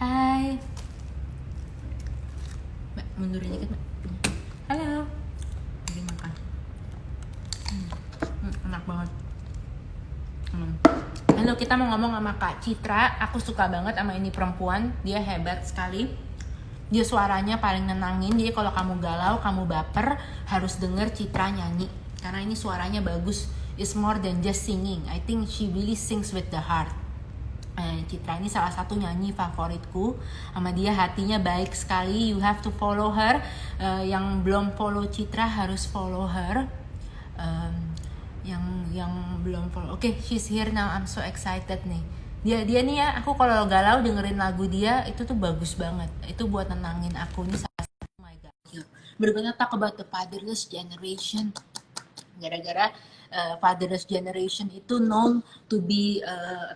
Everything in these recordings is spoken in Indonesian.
Hai. Mbak, mundurin dikit, Mbak. Halo. Lagi makan. Enak banget. Halo, kita mau ngomong sama Kak Citra. Aku suka banget sama ini perempuan. Dia hebat sekali. Dia suaranya paling nenangin. Jadi kalau kamu galau, kamu baper, harus denger Citra nyanyi. Karena ini suaranya bagus. It's more than just singing. I think she really sings with the heart. Citra ini salah satu nyanyi favoritku. Sama dia hatinya baik sekali. You have to follow her. Yang belum follow Citra harus follow her. Yang belum follow. Oke, she's here now. I'm so excited nih. Dia nih ya, aku kalau galau dengerin lagu dia itu tuh bagus banget. Itu buat nenangin aku nih. Oh my god. Bener-bener talk about the fatherless generation. Gara-gara fatherless generation itu known to be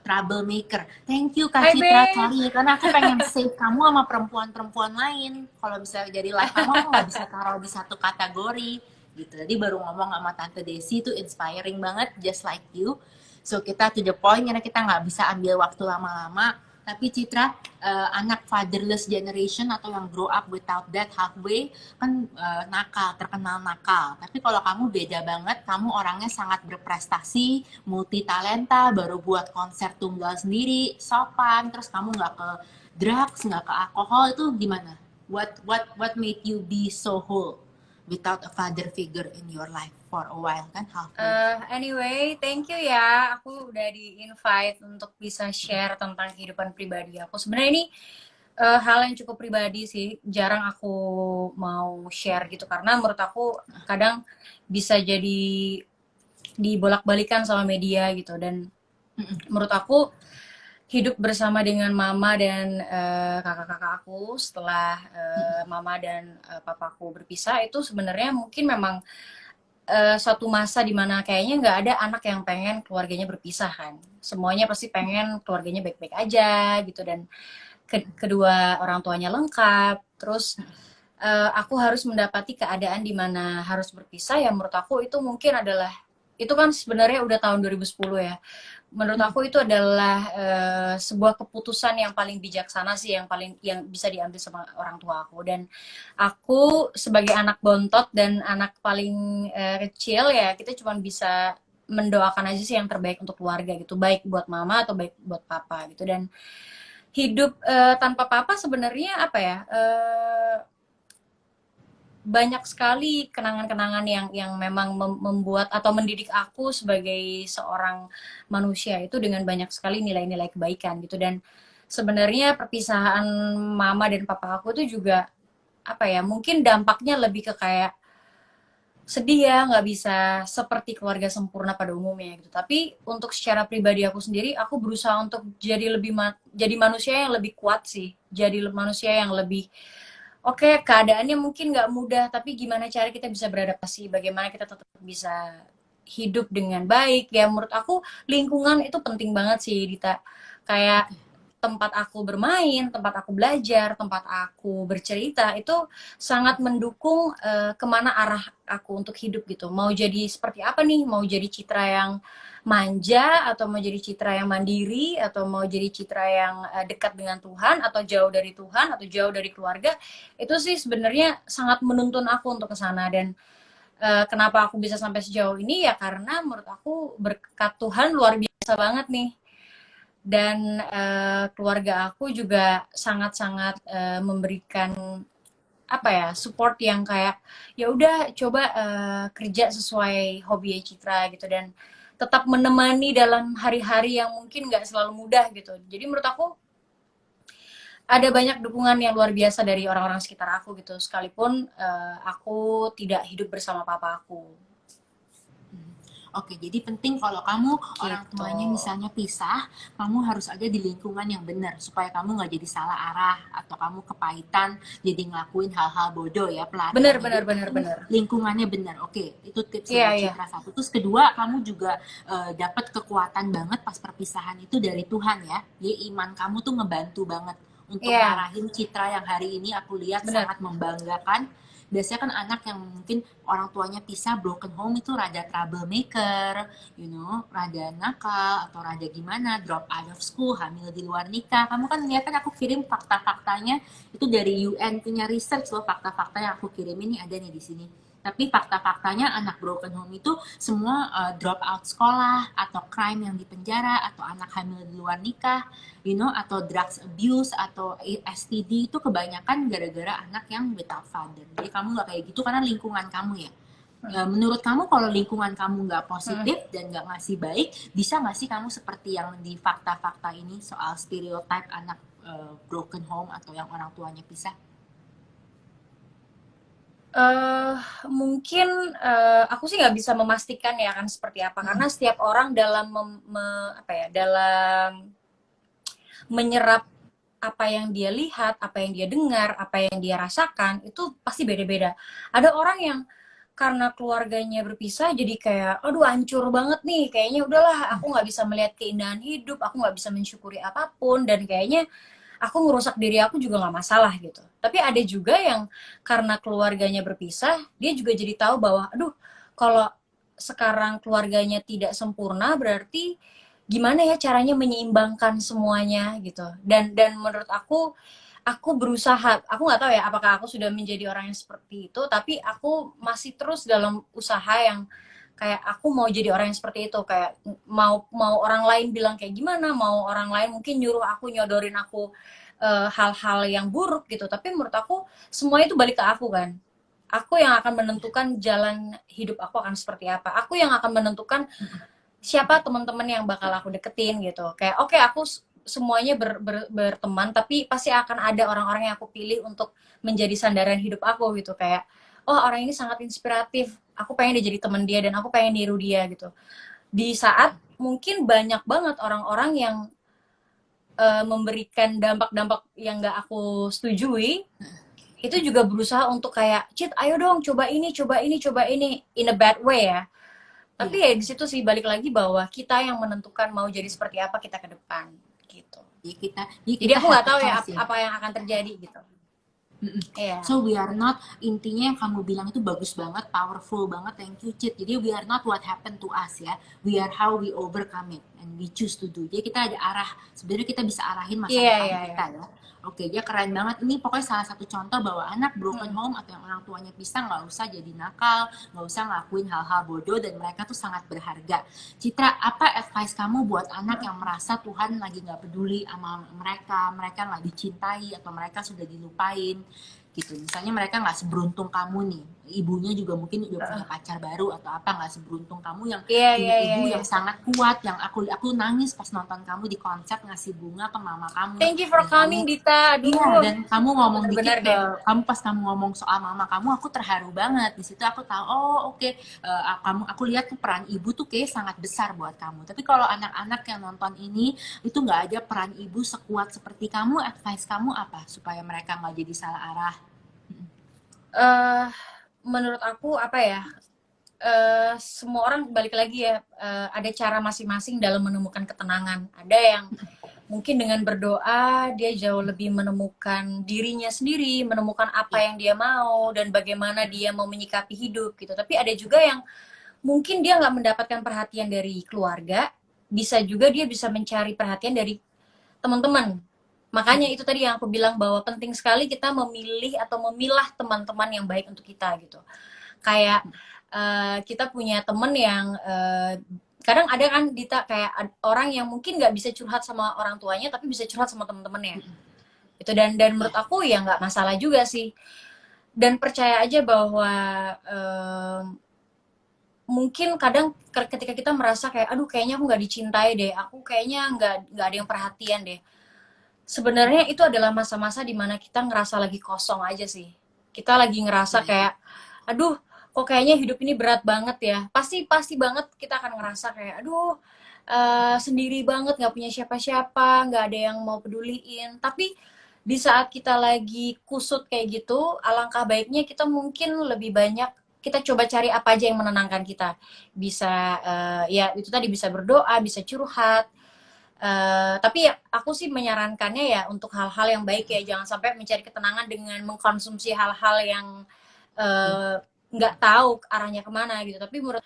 troublemaker. Thank you Kak Hai Citra, Be, sorry karena aku pengen save kamu sama perempuan-perempuan lain. Kalau bisa jadi live kamu, aku nggak bisa taruh di satu kategori gitu. Tadi baru ngomong sama Tante Desi itu inspiring banget, just like you. So kita to the point karena kita nggak bisa ambil waktu lama-lama. Tapi Citra, anak fatherless generation atau yang grow up without that halfway kan nakal, terkenal nakal. Tapi kalau kamu beda banget, kamu orangnya sangat berprestasi, multi talenta, baru buat konser tunggal sendiri, sopan, terus kamu nggak ke drugs, nggak ke alkohol, itu gimana? What made you be so whole without a father figure in your life for a while kan halfway? anyway, thank you ya. Aku udah di-invite untuk bisa share tentang kehidupan pribadi aku. Sebenarnya ini hal yang cukup pribadi sih. Jarang aku mau share gitu karena menurut aku kadang bisa jadi dibolak-balikan sama media gitu. Dan menurut aku hidup bersama dengan mama dan kakak-kakak aku setelah mama dan papaku berpisah itu sebenarnya mungkin memang suatu masa dimana kayaknya nggak ada anak yang pengen keluarganya berpisah kan. Semuanya pasti pengen keluarganya baik-baik aja gitu dan kedua orang tuanya lengkap. Terus aku harus mendapati keadaan dimana harus berpisah ya menurut aku itu mungkin adalah itu kan sebenarnya udah tahun 2010 ya. Menurut aku itu adalah sebuah keputusan yang paling bijaksana sih yang bisa diambil sama orang tua aku dan aku sebagai anak bontot dan anak paling kecil ya kita cuma bisa mendoakan aja sih yang terbaik untuk keluarga gitu baik buat mama atau baik buat papa gitu dan hidup tanpa papa sebenarnya apa ya banyak sekali kenangan-kenangan yang memang membuat atau mendidik aku sebagai seorang manusia itu dengan banyak sekali nilai-nilai kebaikan gitu dan sebenarnya perpisahan mama dan papa aku itu juga apa ya mungkin dampaknya lebih ke kayak sedih ya nggak bisa seperti keluarga sempurna pada umumnya gitu tapi untuk secara pribadi aku sendiri aku berusaha untuk jadi jadi manusia yang lebih kuat sih jadi manusia yang lebih oke, keadaannya mungkin nggak mudah, tapi gimana cara kita bisa beradaptasi, bagaimana kita tetap bisa hidup dengan baik. Ya menurut aku lingkungan itu penting banget sih, Dita. Kayak tempat aku bermain, tempat aku belajar, tempat aku bercerita itu sangat mendukung kemana arah aku untuk hidup gitu. Mau jadi seperti apa nih? Mau jadi Citra yang manja atau mau jadi Citra yang mandiri atau mau jadi Citra yang dekat dengan Tuhan atau jauh dari Tuhan atau jauh dari keluarga itu sih sebenarnya sangat menuntun aku untuk ke sana dan kenapa aku bisa sampai sejauh ini ya karena menurut aku berkat Tuhan luar biasa banget nih dan keluarga aku juga sangat-sangat memberikan apa ya support yang kayak ya udah coba kerja sesuai hobi Citra gitu dan tetap menemani dalam hari-hari yang mungkin nggak selalu mudah gitu jadi menurut aku ada banyak dukungan yang luar biasa dari orang-orang sekitar aku gitu sekalipun aku tidak hidup bersama papa aku Oke, jadi penting kalau kamu orang gitu. tuanya misalnya pisah, kamu harus ada di lingkungan yang benar supaya kamu nggak jadi salah arah atau kamu kepahitan jadi ngelakuin hal-hal bodoh ya Bener pelariannya. bener Jadi bener penting bener. lingkungannya benar. Oke, itu tips Iya buat iya. Citra satu. Terus kedua, kamu juga dapat kekuatan banget pas perpisahan itu dari Tuhan ya. Jadi iman kamu tuh ngebantu banget untuk Iya, ngarahin Citra yang hari ini aku lihat bener. sangat membanggakan. Biasanya kan anak yang mungkin orang tuanya pisah, broken home itu rada troublemaker, rada nakal atau rada gimana, drop out of school, hamil di luar nikah. Kamu kan lihat kan aku kirim fakta-faktanya itu dari UN punya research loh, fakta-fakta yang aku kirim ini ada nih di sini. Tapi fakta-faktanya anak broken home itu semua drop out sekolah atau crime yang di penjara atau anak hamil di luar nikah, atau drugs abuse atau STD itu kebanyakan gara-gara anak yang without father. Jadi kamu nggak kayak gitu karena lingkungan kamu ya. Menurut kamu kalau lingkungan kamu nggak positif dan nggak ngasih baik, bisa nggak sih kamu seperti yang di fakta-fakta ini soal stereotype anak broken home atau yang orang tuanya pisah? Mungkin aku sih nggak bisa memastikan ya kan seperti apa, karena setiap orang dalam dalam menyerap apa yang dia lihat, apa yang dia dengar, apa yang dia rasakan itu pasti beda-beda. Ada orang yang karena keluarganya berpisah jadi kayak, aduh hancur banget nih, kayaknya udahlah aku nggak bisa melihat keindahan hidup, aku nggak bisa mensyukuri apapun, dan kayaknya aku ngerusak diri aku juga nggak masalah gitu. Tapi ada juga yang karena keluarganya berpisah, dia juga jadi tahu bahwa, aduh, kalau sekarang keluarganya tidak sempurna, berarti gimana ya caranya menyeimbangkan semuanya gitu. Dan menurut aku berusaha, aku nggak tahu ya apakah aku sudah menjadi orang yang seperti itu, tapi aku masih terus dalam usaha yang kayak aku mau jadi orang yang seperti itu, kayak mau orang lain bilang kayak gimana, mau orang lain mungkin nyuruh aku, nyodorin aku hal-hal yang buruk gitu, tapi menurut aku semua itu balik ke aku kan. Aku yang akan menentukan jalan hidup aku akan seperti apa, aku yang akan menentukan siapa teman-teman yang bakal aku deketin gitu. Kayak oke, aku semuanya berteman, tapi pasti akan ada orang-orang yang aku pilih untuk menjadi sandaran hidup aku gitu. Kayak oh, orang ini sangat inspiratif, aku pengen dia jadi teman dia dan aku pengen niru dia gitu. Di saat mungkin banyak banget orang-orang yang memberikan dampak-dampak yang gak aku setujui, itu juga berusaha untuk kayak, Cit, ayo dong, coba ini, coba ini, coba ini, in a bad way ya. Iya. Tapi ya di situ sih balik lagi bahwa kita yang menentukan mau jadi seperti apa kita ke depan gitu. Jadi Jadi kita aku have nggak a tahu ya choice ya. apa yang akan terjadi gitu. Iya. So we are not, intinya yang kamu bilang itu bagus banget, powerful banget, thank you Cit. Jadi we are not what happened to us ya, we are how we overcome it and we choose to do. Jadi kita ada arah, sebenarnya kita bisa arahin masa Iya, depan iya, iya. kita ya. Oke, dia keren banget. Ini pokoknya salah satu contoh bahwa anak broken home atau yang orang tuanya pisah nggak usah jadi nakal, nggak usah ngelakuin hal-hal bodoh, dan mereka tuh sangat berharga. Citra, apa advice kamu buat anak yang merasa Tuhan lagi nggak peduli sama mereka, mereka nggak dicintai atau mereka sudah dilupain gitu. Misalnya mereka nggak seberuntung kamu nih, ibunya juga mungkin udah punya pacar baru atau apa, nggak seberuntung kamu yang Iya, punya iya, iya, ibu iya. yang sangat kuat, yang aku nangis pas nonton kamu di konser ngasih bunga ke mama kamu. Thank you for Dan kamu, coming, Dita. iya, Aduh, dan kamu ngomong bener-bener dikit ke deh. kamu, pas kamu ngomong soal mama kamu, aku terharu banget. Di situ aku tahu, oh oke, aku lihat tuh peran ibu tuh kayak sangat besar buat kamu. Tapi kalau anak-anak yang nonton ini itu nggak ada peran ibu sekuat seperti kamu, advice kamu apa supaya mereka nggak jadi salah arah? eh Menurut aku apa ya? Semua orang balik lagi ya, ada cara masing-masing dalam menemukan ketenangan. Ada yang mungkin dengan berdoa dia jauh lebih menemukan dirinya sendiri, menemukan apa Ya, yang dia mau dan bagaimana dia mau menyikapi hidup gitu. Tapi ada juga yang mungkin dia nggak mendapatkan perhatian dari keluarga, bisa juga dia bisa mencari perhatian dari teman-teman. Makanya itu tadi yang aku bilang bahwa penting sekali kita memilih atau memilah teman-teman yang baik untuk kita gitu. Kayak kita punya temen yang kadang ada kan Dita, kayak orang yang mungkin nggak bisa curhat sama orang tuanya tapi bisa curhat sama temen-temennya itu, dan ya, menurut aku ya nggak masalah juga sih, dan percaya aja bahwa mungkin kadang ketika kita merasa kayak aduh kayaknya aku nggak dicintai deh, aku kayaknya nggak ada yang perhatian deh, sebenarnya itu adalah masa-masa dimana kita ngerasa lagi kosong aja sih, kita lagi ngerasa kayak aduh kok kayaknya hidup ini berat banget ya, pasti pasti banget kita akan ngerasa kayak aduh sendiri banget, nggak punya siapa-siapa, nggak ada yang mau peduliin. Tapi di saat kita lagi kusut kayak gitu, alangkah baiknya kita mungkin lebih banyak kita coba cari apa aja yang menenangkan kita, bisa ya itu tadi, bisa berdoa, bisa curhat. Tapi ya, aku sih menyarankannya ya untuk hal-hal yang baik ya, jangan sampai mencari ketenangan dengan mengkonsumsi hal-hal yang nggak tahu arahnya kemana gitu. Tapi menurut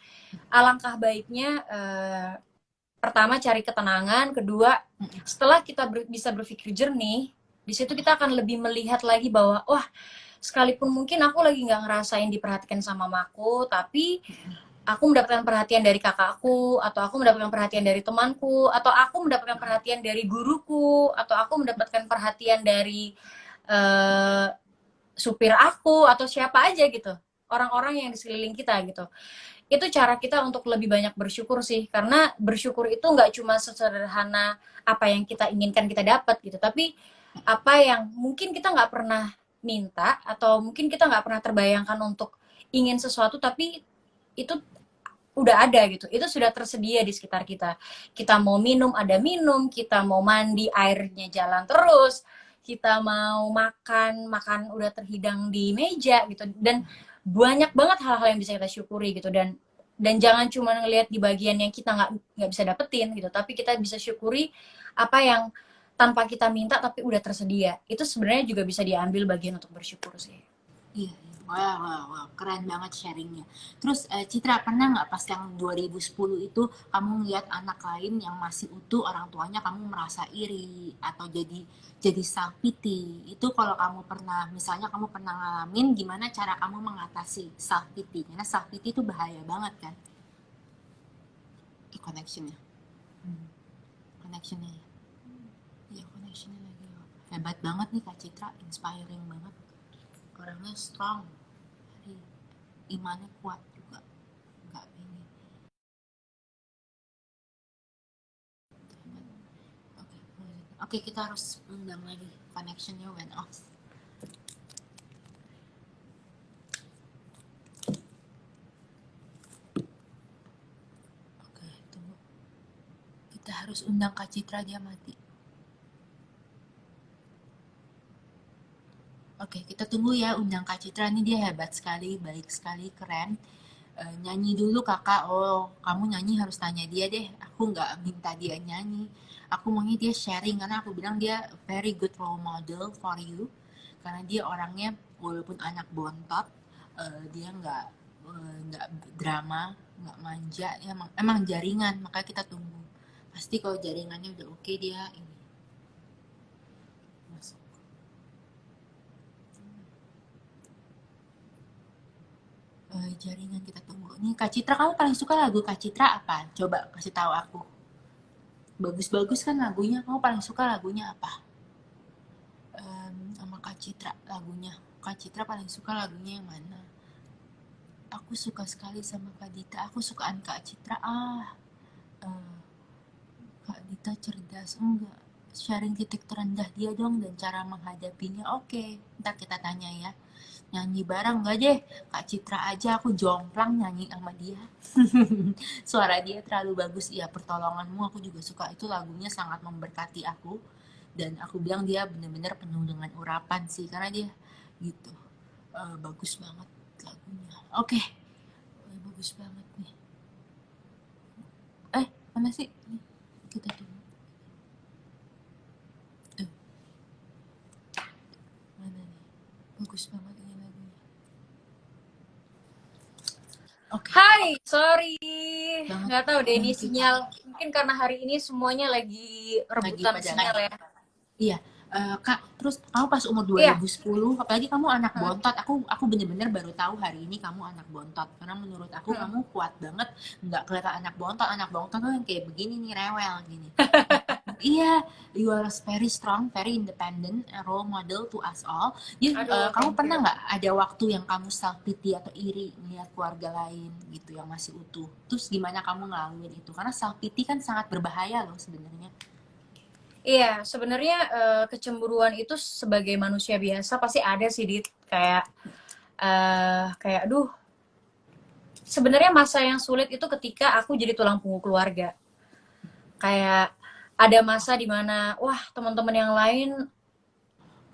alangkah baiknya pertama cari ketenangan, kedua setelah kita bisa berpikir jernih, di situ kita akan lebih melihat lagi bahwa wah, sekalipun mungkin aku lagi nggak ngerasain diperhatikan sama mamaku, tapi aku mendapatkan perhatian dari kakakku, atau aku mendapatkan perhatian dari temanku, atau aku mendapatkan perhatian dari guruku, atau aku mendapatkan perhatian dari supir aku, atau siapa aja gitu, orang-orang yang di sekeliling kita gitu. Itu cara kita untuk lebih banyak bersyukur sih, karena bersyukur itu nggak cuma sesederhana apa yang kita inginkan kita dapat gitu, tapi apa yang mungkin kita nggak pernah minta, atau mungkin kita nggak pernah terbayangkan untuk ingin sesuatu, tapi itu udah ada gitu, itu sudah tersedia di sekitar kita. Kita mau minum, ada minum. Kita mau mandi, airnya jalan terus. Kita mau makan, makan udah terhidang di meja gitu. Dan banyak banget hal-hal yang bisa kita syukuri gitu. Dan jangan cuma ngelihat di bagian yang kita nggak bisa dapetin gitu, tapi kita bisa syukuri apa yang tanpa kita minta tapi udah tersedia. Itu sebenarnya juga bisa diambil bagian untuk bersyukur sih. Iya, wow, keren banget sharingnya. Terus Citra, pernah nggak pas yang 2010 itu kamu ngeliat anak lain yang masih utuh orang tuanya, kamu merasa iri atau jadi self pity? Itu kalau kamu pernah, misalnya kamu pernah ngalamin, gimana cara kamu mengatasi self pity? Karena self pity itu bahaya banget kan? Connectionnya, connectionnya, iya connectionnya lagi. Hebat banget nih Kak Citra, inspiring banget. Orangnya strong, imannya kuat juga, nggak ini. Oke, kita harus undang lagi, connectionnya went off. Oke, tunggu, kita harus undang Kak Citra, dia mati. Oke, kita tunggu ya, undang Kak Citra. Ini dia hebat sekali, baik sekali, keren. Nyanyi dulu kakak. Oh, kamu nyanyi harus tanya dia deh. Aku nggak minta dia nyanyi. Aku maunya dia sharing, karena aku bilang dia very good role model for you. Karena dia orangnya walaupun anak bontot, dia nggak drama, nggak manja. Ya, emang jaringan, maka kita tunggu. Pasti kalau jaringannya udah oke, dia ini masuk. Jaringan, kita tunggu. Nih Kak Citra, kamu paling suka lagu Kak Citra apa? Coba kasih tahu aku. Bagus-bagus kan lagunya, kamu paling suka lagunya apa? Sama Kak Citra lagunya. Kak Citra paling suka lagunya yang mana? Aku suka sekali sama Kak Dita. Aku sukaan Kak Citra. Kak Dita cerdas. Enggak. Sharing titik terendah dia dong dan cara menghadapinya. Oke, ntar kita tanya ya. Nyanyi bareng nggak deh? Kak Citra aja, aku jomplang nyanyi sama dia. Suara dia terlalu bagus. Ya, Pertolonganmu aku juga suka. Itu lagunya sangat memberkati aku. Dan aku bilang dia benar-benar penuh dengan urapan sih. Karena dia gitu. Bagus banget lagunya. Oke. Bagus banget nih. Mana sih? Nih, kita tunggu. Mana nih? Bagus banget ini lagunya. Okay. Hai, sorry, nggak tahu deh ini sinyal. Mungkin karena hari ini semuanya lagi rebutan sinyal ya. Iya, Kak, terus kamu pas umur 2010, apalagi kamu anak bontot, aku bener-bener baru tahu hari ini kamu anak bontot. Karena menurut aku kamu kuat banget, nggak kelihatan anak bontot tuh yang kayak begini nih, rewel gini. Iya, you are very strong, very independent, role model to us all. Jadi, kamu pernah nggak ada waktu yang kamu self pity atau iri melihat keluarga lain gitu yang masih utuh? Terus gimana kamu ngelaluin itu? Karena self pity kan sangat berbahaya loh sebenarnya. Iya, sebenarnya kecemburuan itu sebagai manusia biasa pasti ada sih, Dit. Kayak aduh. Sebenarnya masa yang sulit itu ketika aku jadi tulang punggung keluarga. Kayak ada masa dimana, wah teman-teman yang lain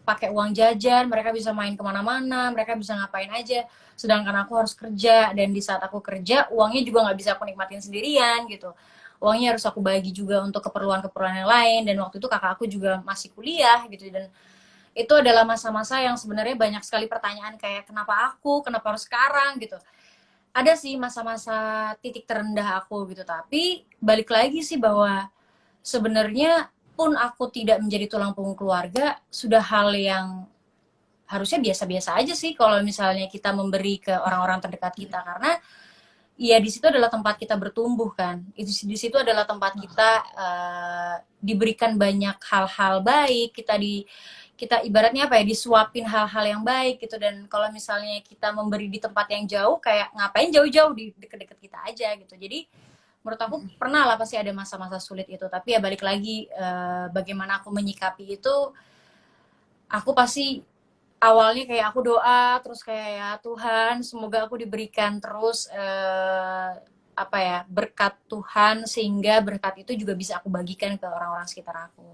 pakai uang jajan, mereka bisa main kemana-mana, mereka bisa ngapain aja. Sedangkan aku harus kerja, dan di saat aku kerja, uangnya juga nggak bisa aku nikmatin sendirian gitu. Uangnya harus aku bagi juga untuk keperluan-keperluan yang lain, dan waktu itu kakak aku juga masih kuliah gitu. Dan itu adalah masa-masa yang sebenarnya banyak sekali pertanyaan kayak kenapa aku, kenapa harus sekarang gitu. Ada sih masa-masa titik terendah aku gitu, tapi balik lagi sih bahwa sebenarnya pun aku tidak menjadi tulang punggung keluarga, sudah hal yang harusnya biasa-biasa aja sih kalau misalnya kita memberi ke orang-orang terdekat kita, karena ya di situ adalah tempat kita bertumbuh kan. Itu di situ adalah tempat kita diberikan banyak hal-hal baik, kita ibaratnya apa ya, disuapin hal-hal yang baik gitu. Dan kalau misalnya kita memberi di tempat yang jauh, kayak ngapain jauh-jauh, di deket-deket kita aja gitu. Jadi menurut aku pernah lah pasti ada masa-masa sulit itu, tapi ya balik lagi bagaimana aku menyikapi itu. Aku pasti awalnya kayak aku doa terus kayak ya Tuhan semoga aku diberikan terus apa ya, berkat Tuhan, sehingga berkat itu juga bisa aku bagikan ke orang-orang sekitar aku.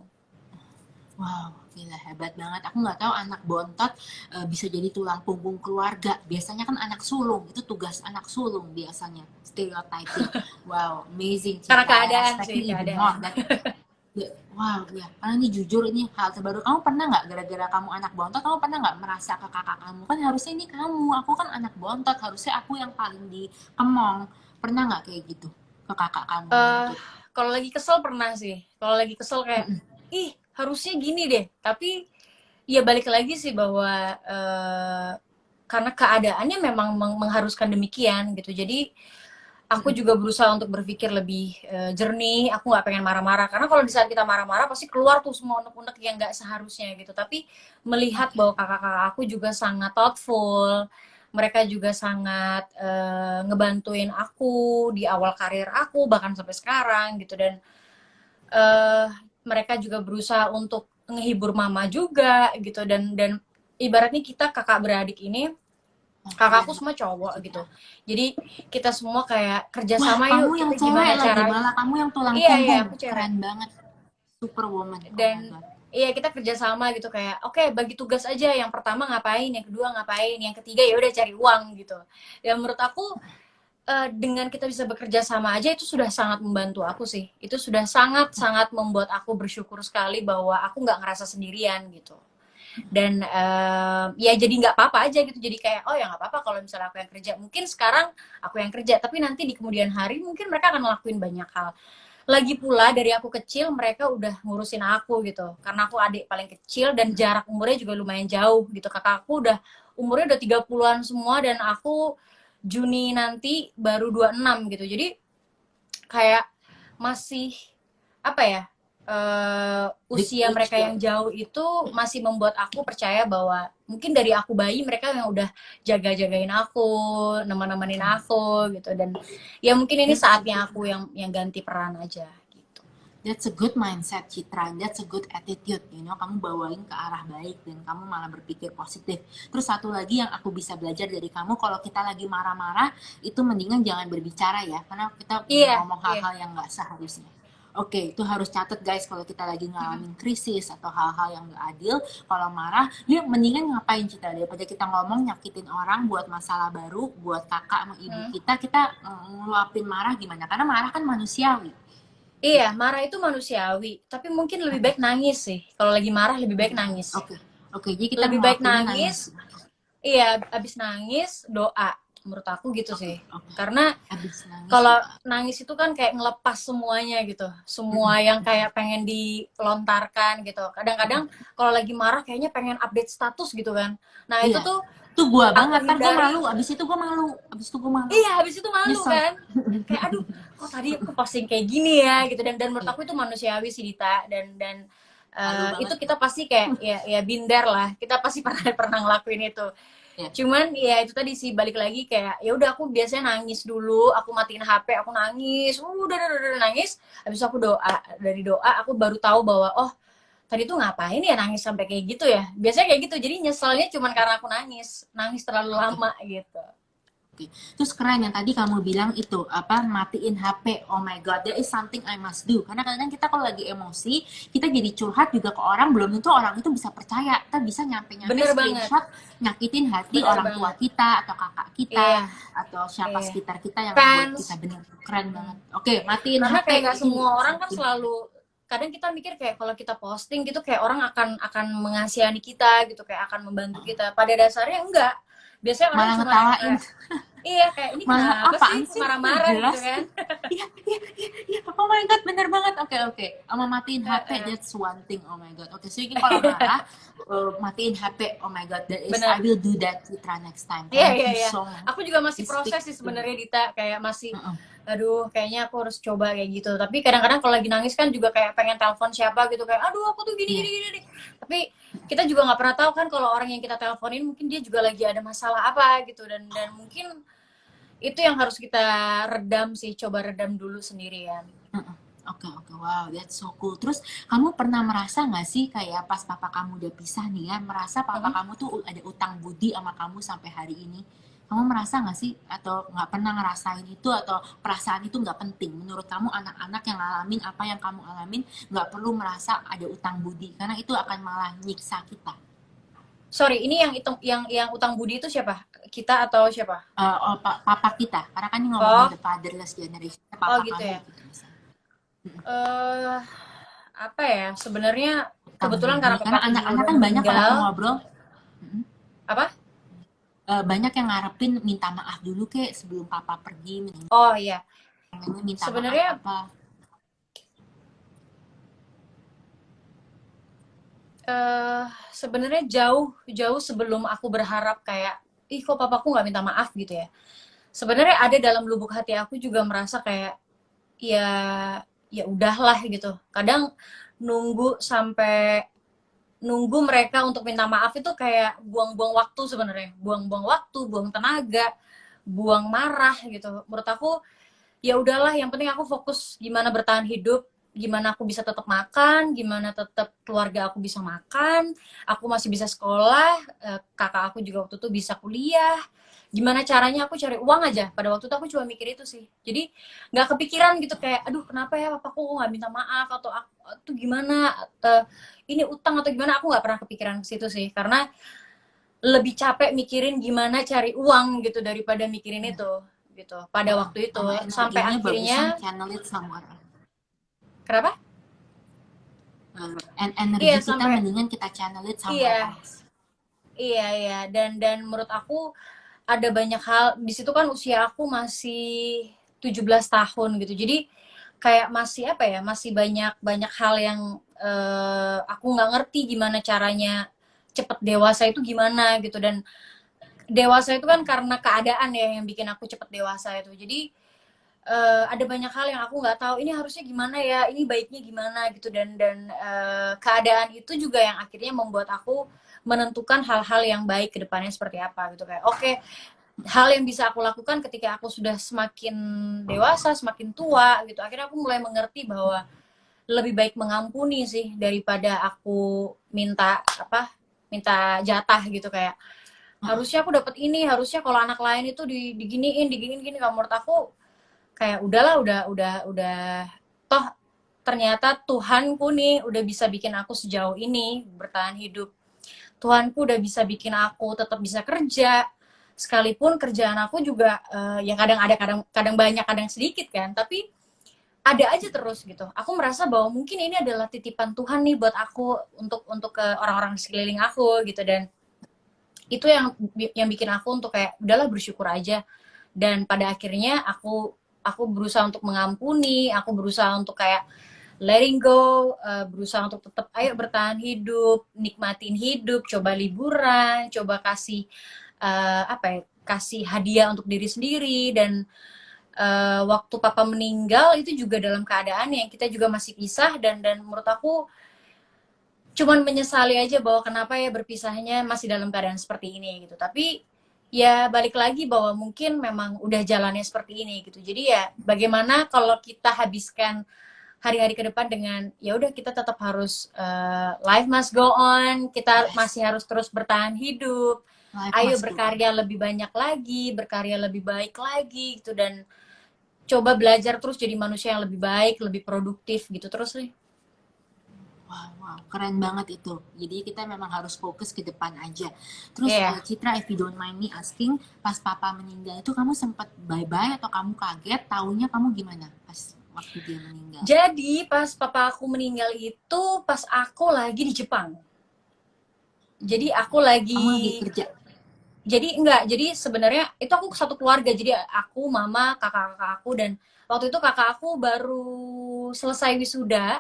Wow, gila hebat banget. Aku nggak tahu anak bontot bisa jadi tulang punggung keluarga. Biasanya kan anak sulung, itu tugas anak sulung biasanya. Stereotyping. Wow, amazing. Karena Cita. keadaan Respect sih, you even keadaan. more. Wow, ya. Karena ini jujur, ini hal terbaru. Kamu pernah nggak, gara-gara kamu anak bontot, kamu pernah nggak merasa ke kakak kamu? Kan harusnya ini kamu, aku kan anak bontot, harusnya aku yang paling dikemong. Pernah nggak kayak gitu ke kakak kamu yang Eh, dikit? kalau lagi kesel pernah sih. Kalau lagi kesel kayak, ih harusnya gini deh. Tapi ya balik lagi sih bahwa karena keadaannya memang mengharuskan demikian gitu. Jadi aku juga berusaha untuk berpikir lebih jernih. Aku nggak pengen marah-marah, karena kalau di saat kita marah-marah pasti keluar tuh semua unek-unek yang nggak seharusnya gitu. Tapi melihat Oke. bahwa kakak-kakak aku juga sangat thoughtful, mereka juga sangat ngebantuin aku di awal karir aku bahkan sampai sekarang gitu. Dan eh mereka juga berusaha untuk ngehibur mama juga gitu. Dan ibaratnya kita kakak beradik ini, Oh, keren kakakku banget, semua cowok Citra. gitu. Jadi kita semua kayak Wah, kerjasama, kamu yuk yang kita cewek gimana lagi, caranya. malah kamu yang tulang Iya iya, punggung. aku cewek. Keren banget. Superwoman. Oh my Dan god. iya, kita kerjasama gitu, kayak oke, bagi tugas aja, yang pertama ngapain, yang kedua ngapain, yang ketiga ya udah cari uang gitu. Dan menurut aku dengan kita bisa bekerja sama aja itu sudah sangat membantu aku sih. Itu sudah sangat sangat membuat aku bersyukur sekali bahwa aku nggak ngerasa sendirian gitu. Dan ya jadi nggak apa-apa aja gitu, jadi kayak oh ya nggak apa-apa kalau misalnya aku yang kerja, mungkin sekarang aku yang kerja tapi nanti di kemudian hari mungkin mereka akan ngelakuin banyak hal. Lagi pula dari aku kecil mereka udah ngurusin aku gitu, karena aku adik paling kecil dan jarak umurnya juga lumayan jauh gitu. Kakakku udah umurnya udah 30-an semua dan aku Juni nanti baru 26 gitu. Jadi kayak masih apa ya, Big usia age mereka gap. yang jauh itu masih membuat aku percaya bahwa mungkin dari aku bayi mereka yang udah jaga-jagain aku, nemenin aku gitu. Dan ya mungkin ini That's a saatnya good, aku yang ganti peran aja gitu. that's a good mindset, Citra. That's a good attitude, you know. Kamu bawain ke arah baik dan kamu malah berpikir positif. Terus satu lagi yang aku bisa belajar dari kamu, kalau kita lagi marah-marah, itu mendingan jangan berbicara ya, karena kita Iya, ngomong iya. hal-hal yang nggak seharusnya. Oke, itu harus catat guys, kalau kita lagi ngalamin krisis atau hal-hal yang gak adil, kalau marah, dia mendingan ngapain Citra, daripada kita ngomong nyakitin orang buat masalah baru, buat kakak sama ibu kita ngeluapin marah gimana? Karena marah kan manusiawi, Iya, gitu. marah itu manusiawi, tapi mungkin lebih baik nangis sih. Kalau lagi marah lebih baik nangis. Oke, oke, jadi kita Lebih baik ngeluapinnya nangis. nangis. Iya, abis nangis doa. Menurut aku gitu Oke, sih. oke. Karena Habis nangis kalau doa. nangis itu kan kayak ngelepas semuanya gitu. Semua yang kayak pengen dilontarkan gitu. Kadang-kadang kalau lagi marah kayaknya pengen update status gitu kan. Nah, itu Iya, tuh itu gua aku banget. Ntar gua hindari. malu. Abis itu gua malu. Abis itu gua malu. Iya, habis itu malu Nyesel. kan. Kayak aduh, kok tadi aku posting kayak gini ya gitu. Dan menurut Iya, aku itu manusiawi sih Dita. Dan malu itu banget kita gua. pasti kayak ya binder lah. Kita pasti pernah pernah ngelakuin itu. Iya. Cuman ya itu tadi sih, balik lagi kayak ya udah, aku biasanya nangis dulu, aku matiin HP, aku nangis, udah nangis, habis itu aku doa. Dari doa aku baru tahu bahwa oh tadi tuh ngapain ya nangis sampai kayak gitu ya. Biasanya kayak gitu, jadi nyeselnya cuman karena aku nangis terlalu Oke. lama gitu. Oke. Terus keren yang tadi kamu bilang itu apa, matiin HP. Oh my god, there is something I must do. Karena kadang-kadang kita kalau lagi emosi, kita jadi curhat juga ke orang, belum tentu orang itu bisa percaya. Kita bisa nyampe-nyampe Bener banget, screenshot nyakitin hati bener orang tua banget. kita atau kakak kita Iya, atau siapa iya. sekitar kita yang membuat Fans. kita benar. Keren banget. Oke, matiin Karena HP kayak nggak ini semua orang kan something. selalu kadang kita mikir kayak kalau kita posting gitu kayak orang akan mengasihani kita gitu, kayak akan membantu kita. Pada dasarnya enggak. Biasanya orang Malah cuma yang ngetawain. kayak, iya kayak ini Malah kenapa apaan sih sih nggak marah-marah gitu jelas. kan. Iya, iya, iya, iya. Oh my god, bener banget. Oke, oke. Sama matiin HP, Heeh. that's one thing. Oh my god. Oke, so ini kalau marah, matiin HP. Oh my god, I Bener. will do that Citra next time. Iya, Thank iya, you iya. so much. Aku juga masih You speak proses sih to me. sebenarnya Dita, kayak masih Heeh. aduh kayaknya aku harus coba kayak gitu. Tapi kadang-kadang kalau lagi nangis kan juga kayak pengen telepon siapa gitu kayak aduh aku tuh gini Iya. gini gini. Gini. Tapi kita juga nggak pernah tahu kan kalau orang yang kita teleponin mungkin dia juga lagi ada masalah apa gitu, dan mungkin itu yang harus kita redam sih, coba redam dulu sendirian. Heeh. Oke, oke, wow, that's so cool. Terus kamu pernah merasa nggak sih kayak pas papa kamu udah pisah nih ya, merasa papa Mm-mm. kamu tuh ada utang budi sama kamu sampai hari ini? Kamu merasa nggak sih atau nggak pernah ngerasain itu atau perasaan itu nggak penting? Menurut kamu anak-anak yang ngalamin apa yang kamu alamin nggak perlu merasa ada utang budi karena itu akan malah nyiksa kita. Sorry, ini yang utang budi itu siapa? Kita atau siapa? Oh, papa kita, karena kan ini ngomongin Oh, the fatherless generation, oh papa gitu kamu ya. gitu misalnya. Eh apa ya? Sebenarnya Utang kebetulan budi, karena karena papaku juga anak-anak udah kan banyak kalau meninggal. aku ngobrol. Apa? Banyak yang ngarepin minta maaf dulu kek sebelum papa pergi, Oh iya. minta maaf Sebenarnya apa. eh sebenarnya jauh jauh sebelum aku berharap kayak ih kok papaku nggak minta maaf gitu ya. Sebenarnya ada dalam lubuk hati aku juga merasa kayak ya ya udahlah gitu. Kadang nunggu sampai nunggu mereka untuk minta maaf itu kayak buang-buang waktu sebenarnya. Buang-buang waktu, buang tenaga, buang marah gitu. Menurut aku ya udahlah yang penting aku fokus gimana bertahan hidup, gimana aku bisa tetap makan, gimana tetap keluarga aku bisa makan, aku masih bisa sekolah, kakak aku juga waktu itu bisa kuliah, gimana caranya aku cari uang aja. Pada waktu itu aku cuma mikir itu sih, jadi nggak kepikiran gitu kayak aduh kenapa ya papaku nggak minta maaf atau aku tuh gimana, ini utang atau gimana, aku nggak pernah kepikiran ke situ sih, karena lebih capek mikirin gimana cari uang gitu daripada mikirin Ya, itu gitu pada waktu itu, sama sampai energinya bagusan akhirnya channel it somewhere. kenapa Energi iya kita sampai mendingan kita channel it somewhere iya else. iya iya dan menurut aku ada banyak hal di situ kan, usia aku masih 17 tahun gitu, jadi kayak masih apa ya, masih banyak banyak hal yang aku nggak ngerti gimana caranya cepet dewasa itu gimana gitu, dan dewasa itu kan karena keadaan ya yang bikin aku cepet dewasa itu, jadi ada banyak hal yang aku nggak tahu ini harusnya gimana ya, ini baiknya gimana gitu, dan keadaan itu juga yang akhirnya membuat aku menentukan hal-hal yang baik ke depannya seperti apa gitu, kayak oke, hal yang bisa aku lakukan ketika aku sudah semakin dewasa, semakin tua gitu, akhirnya aku mulai mengerti bahwa lebih baik mengampuni sih daripada aku minta apa, minta jatah gitu, kayak harusnya aku dapat ini, harusnya kalau anak lain itu diginiin diginiin gini, kalau menurut aku kayak udahlah, udah toh ternyata Tuhanku nih udah bisa bikin aku sejauh ini bertahan hidup, Tuhanku udah bisa bikin aku tetap bisa kerja, sekalipun kerjaan aku juga ya kadang ada, kadang kadang banyak, kadang sedikit kan, tapi ada aja terus gitu. Aku merasa bahwa mungkin ini adalah titipan Tuhan nih buat aku, untuk ke orang-orang sekeliling aku gitu, dan itu yang bikin aku untuk kayak udahlah bersyukur aja, dan pada akhirnya aku berusaha untuk mengampuni, aku berusaha untuk kayak letting go, berusaha untuk tetap ayo bertahan hidup, nikmatin hidup, coba liburan, coba kasih apa ya, kasih hadiah untuk diri sendiri, dan waktu papa meninggal itu juga dalam keadaan yang kita juga masih pisah, dan menurut aku cuman menyesali aja bahwa kenapa ya berpisahnya masih dalam keadaan seperti ini gitu. Tapi ya balik lagi bahwa mungkin memang udah jalannya seperti ini gitu. Jadi ya bagaimana kalau kita habiskan hari-hari ke depan dengan ya udah kita tetap harus life must go on, kita Yes, masih harus terus bertahan hidup. life Ayo must go on. berkarya lebih banyak lagi, berkarya lebih baik lagi gitu, dan coba belajar terus jadi manusia yang lebih baik, lebih produktif gitu terus nih. Wow, wow, keren banget itu. Jadi kita memang harus fokus ke depan aja. Terus Iya. Citra, if you don't mind me asking, pas papa meninggal itu kamu sempat bye-bye atau kamu kaget? Taunya kamu gimana pas waktu dia meninggal? Jadi pas papa aku meninggal itu pas aku lagi di Jepang. Jadi aku Kamu lagi lagi kerja? jadi enggak, jadi sebenarnya itu aku satu keluarga. Jadi aku, mama, kakak-kakak aku, dan waktu itu kakak aku baru selesai wisuda.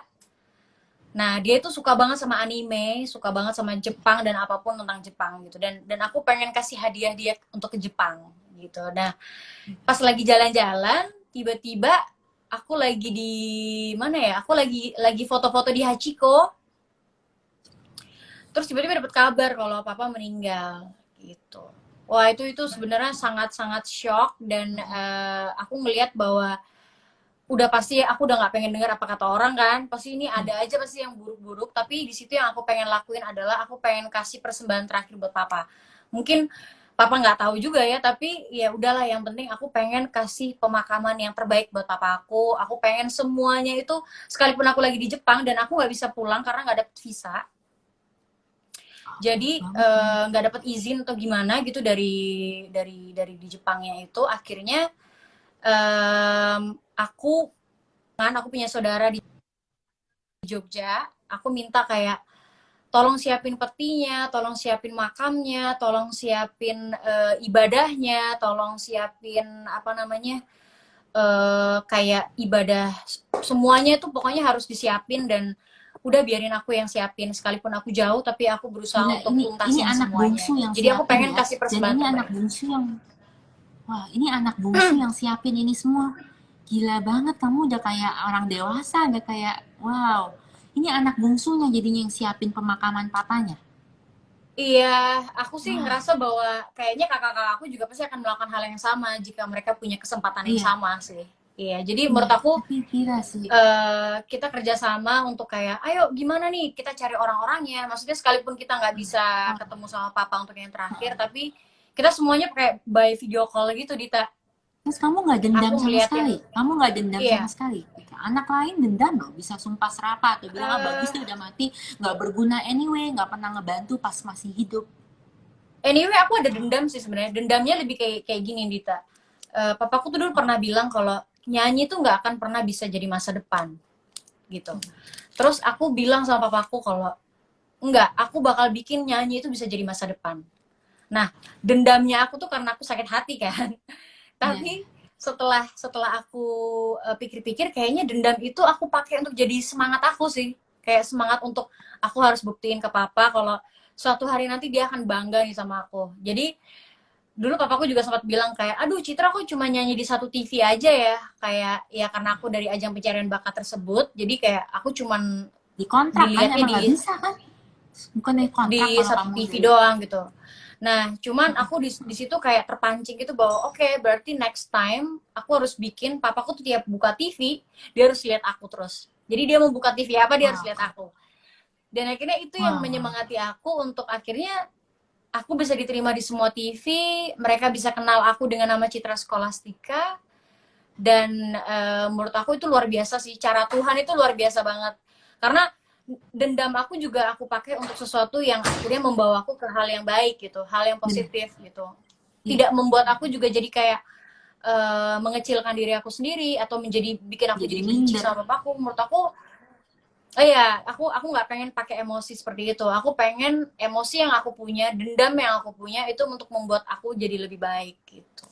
Nah, dia itu suka banget sama anime, suka banget sama Jepang dan apapun tentang Jepang gitu. Dan aku pengen kasih hadiah dia untuk ke Jepang gitu. Nah, pas lagi jalan-jalan, tiba-tiba aku lagi di mana ya? Aku lagi foto-foto di Hachiko. Terus tiba-tiba dapat kabar kalau papa meninggal gitu. Wah, itu sebenarnya sangat-sangat shock, dan aku ngelihat bahwa udah pasti aku udah nggak pengen dengar apa kata orang kan, pasti ini ada aja pasti yang buruk-buruk, tapi di situ yang aku pengen lakuin adalah aku pengen kasih persembahan terakhir buat papa. Mungkin papa nggak tahu juga ya, tapi ya udahlah, yang penting aku pengen kasih pemakaman yang terbaik buat papa aku pengen semuanya itu, sekalipun aku lagi di Jepang dan aku nggak bisa pulang karena nggak dapet visa, jadi Banget ya. nggak dapet izin atau gimana gitu dari di Jepangnya itu, akhirnya aku kan aku punya saudara di Jogja, aku minta kayak tolong siapin petinya, tolong siapin makamnya, tolong siapin ibadahnya, tolong siapin apa namanya, kayak ibadah semuanya itu pokoknya harus disiapin, dan udah biarin aku yang siapin, sekalipun aku jauh tapi aku berusaha Gila, untuk ini tuntasin anak semuanya bungsu gitu. yang Jadi aku siapin pengen ya. kasih Dan persembahan ini anak terbaik. bungsu yang, wah, ini anak bungsu yang siapin ini semua. Gila banget, kamu udah kayak orang dewasa, udah kayak, wow. Ini anak bungsunya jadinya yang siapin pemakaman papanya. Iya, aku sih Wah, ngerasa bahwa kayaknya kakak-kakak aku juga pasti akan melakukan hal yang sama jika mereka punya kesempatan yang iya, sama sih. Iya, jadi iya. menurut aku Tapi gila sih. kita kerjasama untuk kayak, ayo gimana nih kita cari orang-orangnya. Maksudnya sekalipun kita nggak bisa ketemu sama papa untuk yang terakhir, tapi kita semuanya pakai by video call gitu, Dita. Terus kamu nggak dendam Aku sama ngeliatin, sekali? Kamu nggak dendam sama iya. sekali? Anak lain dendam loh, bisa sumpah serapah atau bilang ah bagus eh dia udah mati, nggak berguna anyway, nggak pernah ngebantu pas masih hidup. Anyway, aku ada dendam sih sebenarnya. Dendamnya lebih kayak kayak gini, Dita. Papaku tuh dulu pernah bilang kalau nyanyi tuh nggak akan pernah bisa jadi masa depan gitu. Terus aku bilang sama papaku kalau enggak, aku bakal bikin nyanyi itu bisa jadi masa depan. Nah, dendamnya aku tuh karena aku sakit hati kan. Iya, Tapi setelah setelah aku pikir-pikir, kayaknya dendam itu aku pakai untuk jadi semangat aku sih. Kayak semangat untuk aku harus buktiin ke papa kalau suatu hari nanti dia akan bangga nih sama aku. Jadi dulu papaku juga sempat bilang kayak, aduh Citra kok cuma nyanyi di satu TV aja ya, kayak ya karena aku dari ajang pencarian bakat tersebut, jadi kayak aku cuman di kontrak kan dilihatnya emang nggak bisa kan? Bukan dari kontrak di kalau satu kamu TV dari. doang gitu. Nah, cuman aku di situ kayak terpancing gitu bahwa oke, berarti next time aku harus bikin papaku tuh tiap buka TV, dia harus lihat aku terus. Jadi dia mau buka TV apa, dia harus Wah, lihat aku. Dan akhirnya itu yang wah, menyemangati aku untuk akhirnya aku bisa diterima di semua TV, mereka bisa kenal aku dengan nama Citra Scholastika, dan menurut aku itu luar biasa sih, cara Tuhan itu luar biasa banget. Karena dendam aku juga aku pakai untuk sesuatu yang akhirnya membawaku ke hal yang baik gitu, hal yang bener, positif gitu. iya, Tidak membuat aku juga jadi kayak mengecilkan diri aku sendiri atau menjadi bikin aku jadi jadi benci minder. sama papaku. Menurut aku, iya, aku nggak pengen pakai emosi seperti itu. Aku pengen emosi yang aku punya, dendam yang aku punya itu untuk membuat aku jadi lebih baik gitu.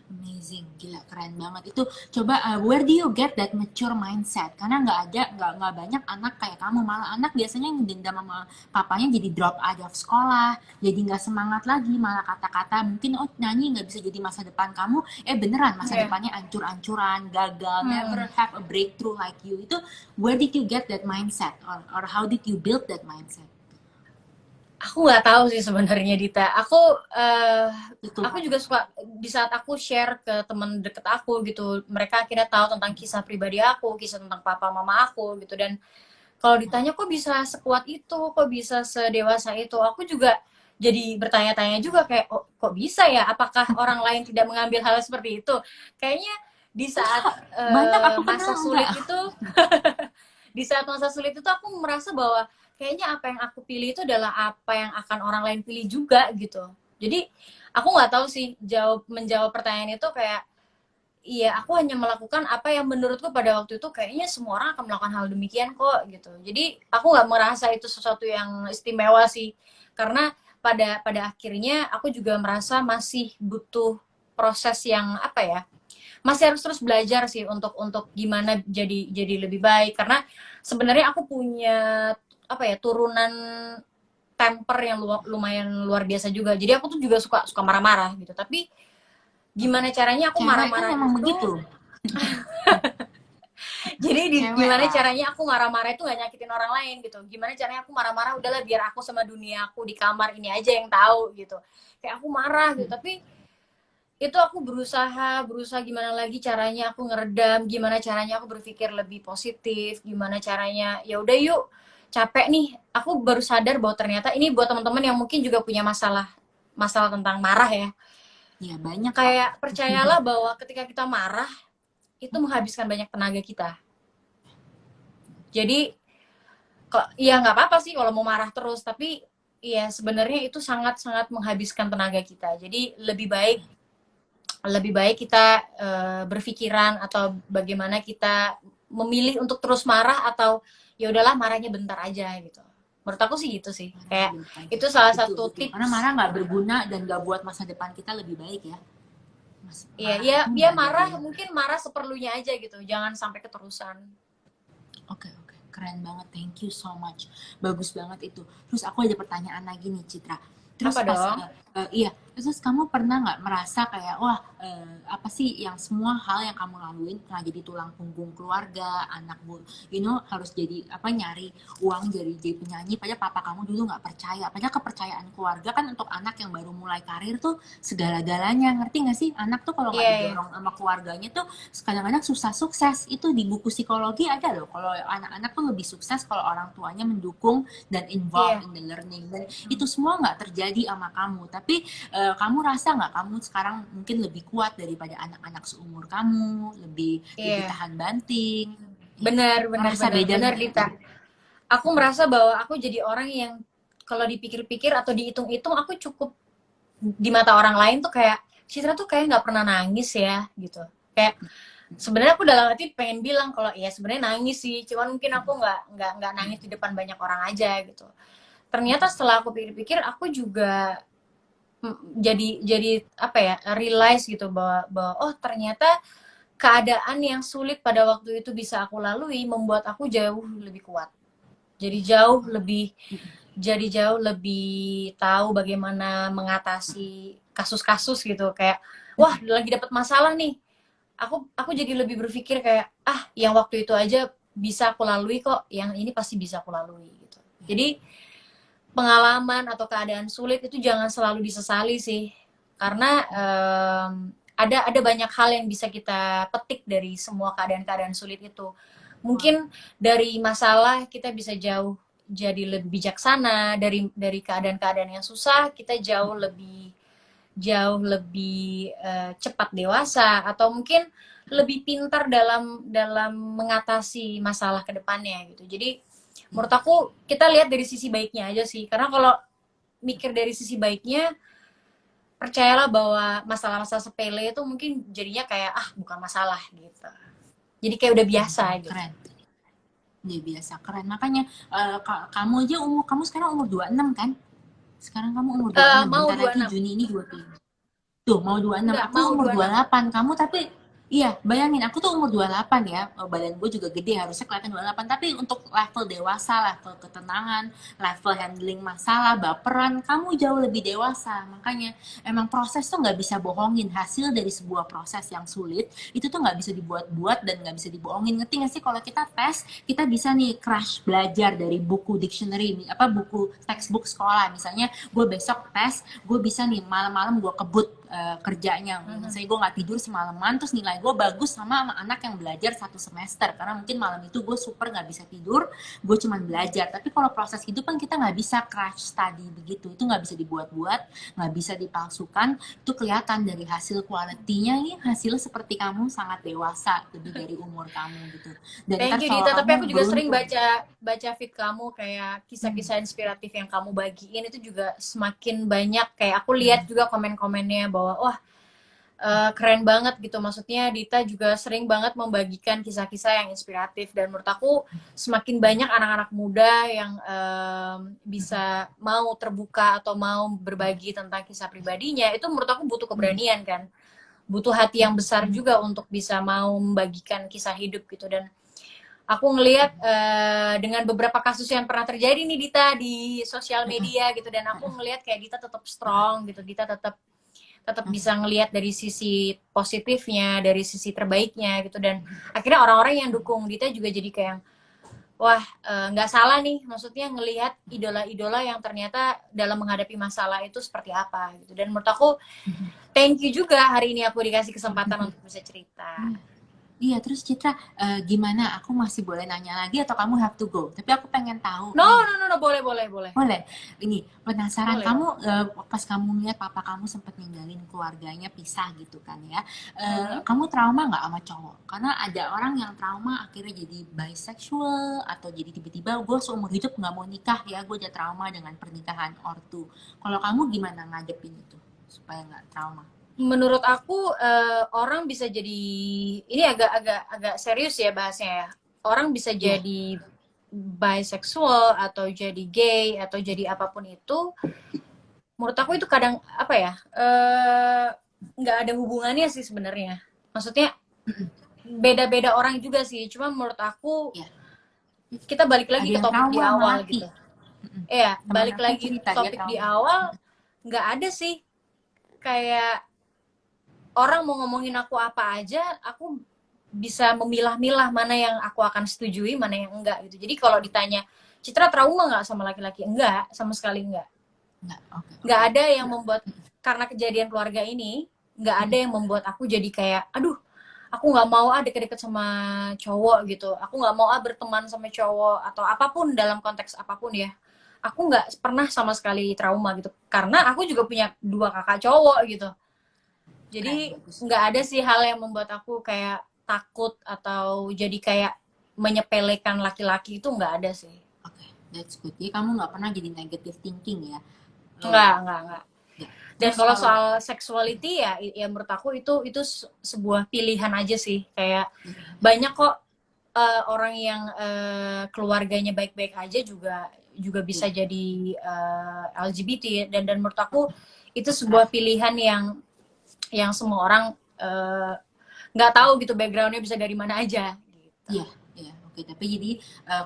Amazing, gila keren banget itu. Coba where do you get that mature mindset? Karena nggak banyak anak kayak kamu. Malah anak biasanya yang dendam sama papanya jadi drop out of sekolah, jadi nggak semangat lagi. Malah kata-kata mungkin oh nyanyi nggak bisa jadi masa depan kamu. Beneran masa Iya. depannya ancur-ancuran, gagal, Hmm. never have a breakthrough like you. Itu where did you get that mindset or how did you build that mindset? Aku nggak tahu sih sebenarnya, Dita. Itu Aku juga suka di saat aku share ke teman deket aku gitu, mereka akhirnya tahu tentang kisah pribadi aku, kisah tentang papa mama aku gitu. Dan kalau ditanya kok bisa sekuat itu, kok bisa sedewasa itu, aku juga jadi bertanya-tanya juga kayak, oh, kok bisa ya? Apakah orang lain tidak mengambil hal seperti itu? Kayaknya di saat banyak aku kenal masa enggak. sulit itu, di saat masa sulit itu aku merasa bahwa kayaknya apa yang aku pilih itu adalah apa yang akan orang lain pilih juga gitu. Jadi aku nggak tahu sih menjawab pertanyaan itu kayak iya, aku hanya melakukan apa yang menurutku pada waktu itu kayaknya semua orang akan melakukan hal demikian kok gitu. Jadi aku nggak merasa itu sesuatu yang istimewa sih, karena pada akhirnya aku juga merasa masih butuh proses yang apa ya, masih harus terus belajar sih untuk gimana jadi lebih baik, karena sebenarnya aku punya apa ya, turunan temper yang lumayan luar biasa juga. Jadi aku tuh juga suka suka marah-marah gitu. Tapi gimana caranya aku Cewek kan marah-marah emang itu, begitu. jadi Cewek gimana lah. caranya aku marah-marah itu gak nyakitin orang lain gitu. Gimana caranya aku marah-marah udahlah biar aku sama dunia aku di kamar ini aja yang tahu gitu. Kayak aku marah gitu, tapi itu aku berusaha gimana lagi caranya aku ngeredam, gimana caranya aku berpikir lebih positif, gimana caranya ya udah yuk, capek nih. Aku baru sadar bahwa ternyata ini buat teman-teman yang mungkin juga punya masalah masalah tentang marah ya. Ya banyak kok. Kayak percayalah bahwa ketika kita marah itu menghabiskan banyak tenaga kita. Jadi kok ya nggak apa-apa sih kalau mau marah terus, tapi ya sebenarnya itu sangat-sangat menghabiskan tenaga kita. Jadi lebih baik kita berpikiran atau bagaimana kita memilih untuk terus marah, atau ya udahlah marahnya bentar aja gitu. Menurut aku sih gitu sih. Marahnya Kayak bentar aja. itu salah Betul, satu betul. Karena tips. marah nggak berguna dan nggak buat masa depan kita lebih baik ya. Iya, Marah ya, itu dia nggak ada marah, gunanya. mungkin marah seperlunya aja gitu. Jangan sampai keterusan. Oke, oke. Keren banget. Thank you so much. Bagus banget itu. Terus aku ada pertanyaan lagi nih, Citra. Terus Apa pas, dong? iya, terus kamu pernah nggak merasa kayak, wah, apa sih yang semua hal yang kamu laluin pernah jadi tulang punggung keluarga, anak bu, harus jadi apa nyari uang jadi penyanyi, padahal papa kamu dulu nggak percaya. Padahal kepercayaan keluarga kan untuk anak yang baru mulai karir tuh segala-galanya. Ngerti nggak sih? Anak tuh kalau nggak Iya, iya. didorong sama keluarganya tuh kadang-kadang susah sukses. Itu di buku psikologi ada loh. Kalau anak-anak tuh lebih sukses kalau orang tuanya mendukung dan involved Iya. in the learning. Dan itu semua nggak terjadi sama kamu. Tapi kamu rasa nggak kamu sekarang mungkin lebih kuat daripada anak-anak seumur kamu, lebih lebih Iya. tahan banting. Ya. Benar, benar, Ngerasa benar, beda benar, nggak itu? Dita. Aku merasa bahwa aku jadi orang yang kalau dipikir-pikir atau dihitung-hitung aku cukup di mata orang lain tuh kayak Citra tuh kayak nggak pernah nangis ya gitu. Kayak sebenarnya aku dalam hati pengen bilang kalau ya sebenarnya nangis sih, cuman mungkin aku nggak nangis di depan banyak orang aja gitu. Ternyata setelah aku pikir-pikir aku juga jadi apa ya, realize gitu bahwa oh ternyata keadaan yang sulit pada waktu itu bisa aku lalui membuat aku jauh lebih kuat. Jadi jauh lebih tahu bagaimana mengatasi kasus-kasus gitu, kayak wah lagi dapat masalah nih, aku jadi lebih berpikir kayak yang waktu itu aja bisa aku lalui kok, yang ini pasti bisa aku lalui gitu. Jadi pengalaman atau keadaan sulit itu jangan selalu disesali sih, karena ada banyak hal yang bisa kita petik dari semua keadaan-keadaan sulit itu. Mungkin dari masalah kita bisa jauh jadi lebih bijaksana, dari keadaan-keadaan yang susah kita jauh lebih cepat dewasa, atau mungkin lebih pintar dalam dalam mengatasi masalah ke depannya gitu. Jadi menurut aku kita lihat dari sisi baiknya aja sih, karena kalau mikir dari sisi baiknya percayalah bahwa masalah-masalah sepele itu mungkin jadinya kayak bukan masalah gitu, jadi kayak udah biasa gitu. Keren. Dia biasa keren. Makanya kamu aja kamu sekarang umur 26 kan? Sekarang kamu umur 26. Mau Bentar lagi 26. Juni ini 27. Tuh, mau 26. Enggak, Aku mau umur 26. 28. Kamu tapi iya, bayangin aku tuh umur 28 ya. Badan gue juga gede, harusnya kelihatan 28. Tapi untuk level dewasa, level ketenangan, level handling masalah, baperan, kamu jauh lebih dewasa. Makanya emang proses tuh nggak bisa bohongin. Hasil dari sebuah proses yang sulit, itu tuh nggak bisa dibuat-buat dan nggak bisa dibohongin. Ngerti nggak sih? Kalau kita tes, kita bisa nih crash belajar dari buku dictionary, apa buku textbook sekolah. Misalnya gue besok tes, gue bisa nih malam-malam gue kebut kerjanya, misalnya gue nggak tidur semalaman terus nilai gue bagus sama anak yang belajar 1 semester, karena mungkin malam itu gue super nggak bisa tidur, gue cuman belajar. Tapi kalau proses hidup kan kita nggak bisa crash study begitu, itu nggak bisa dibuat-buat, nggak bisa dipalsukan. Itu kelihatan dari hasil quality-nya, ini hasil seperti kamu sangat dewasa lebih dari umur kamu gitu. Dan Thank ntar you kalau Dita, tapi kamu aku juga sering beruntung. baca feed kamu, kayak kisah-kisah inspiratif yang kamu bagiin itu juga semakin banyak, kayak aku lihat juga komen-komennya bahwa wah keren banget gitu. Maksudnya Dita juga sering banget membagikan kisah-kisah yang inspiratif, dan menurut aku semakin banyak anak-anak muda yang bisa mau terbuka atau mau berbagi tentang kisah pribadinya, itu menurut aku butuh keberanian kan, butuh hati yang besar juga untuk bisa mau membagikan kisah hidup gitu. Dan aku ngelihat dengan beberapa kasus yang pernah terjadi nih Dita di sosial media gitu, dan aku ngelihat kayak Dita tetap strong gitu, Dita tetap tetap bisa ngelihat dari sisi positifnya, dari sisi terbaiknya gitu. Dan akhirnya orang-orang yang dukung Dita juga jadi kayak, wah nggak salah nih, maksudnya ngelihat idola-idola yang ternyata dalam menghadapi masalah itu seperti apa gitu. Dan menurut aku thank you juga hari ini aku dikasih kesempatan untuk bisa cerita. Iya, terus Citra, gimana? Aku masih boleh nanya lagi atau kamu have to go? Tapi aku pengen tahu No, ini. no, no, no, boleh, boleh, boleh. Boleh. Ini penasaran Boleh dong. kamu, pas kamu lihat papa kamu sempat ninggalin keluarganya pisah gitu kan ya. Kamu trauma nggak sama cowok? Karena ada orang yang trauma akhirnya jadi bisexual atau jadi tiba-tiba gue seumur hidup nggak mau nikah ya, gue udah trauma dengan pernikahan ortu. Kalau kamu gimana ngadepin itu supaya nggak trauma? Menurut aku orang bisa jadi, ini agak serius ya bahasnya ya. Orang bisa Iya, jadi bisexual atau jadi gay atau jadi apapun itu. Menurut aku itu kadang apa ya? Nggak ada hubungannya sih sebenarnya. Maksudnya beda-beda orang juga sih. Cuma menurut aku iya. kita balik Ada lagi ke yang topik di trauma sama awal laki. gitu. Iya, Teman balik aku lagi cerita dia topik di trauma. awal, nggak ada sih kayak orang mau ngomongin aku apa aja, aku bisa memilah-milah mana yang aku akan setujui, mana yang enggak gitu. Jadi kalau ditanya, Citra trauma nggak sama laki-laki? Enggak, sama sekali enggak. Enggak, oke, Nggak oke. ada yang membuat, karena kejadian keluarga ini, nggak ada yang membuat aku jadi kayak, aduh, aku nggak mau deket-deket sama cowok gitu. Aku nggak mau berteman sama cowok atau apapun dalam konteks apapun ya. Aku nggak pernah sama sekali trauma gitu. Karena aku juga punya 2 kakak cowok gitu. Keren, Jadi bagus. nggak ada sih hal yang membuat aku kayak takut atau jadi kayak menyepelekan laki-laki, itu nggak ada sih. Oke, that's good. Jadi kamu nggak pernah jadi negative thinking ya? Nggak. Ya. Dan Terus kalau kalau soal sexuality ya, ya menurut aku itu sebuah pilihan aja sih. Kayak banyak kok orang yang keluarganya baik-baik aja juga juga bisa ya jadi LGBT, dan menurut aku itu terserah. sebuah pilihan yang semua orang eh, nggak tahu gitu backgroundnya bisa dari mana aja gitu. Iya, iya. Oke, tapi jadi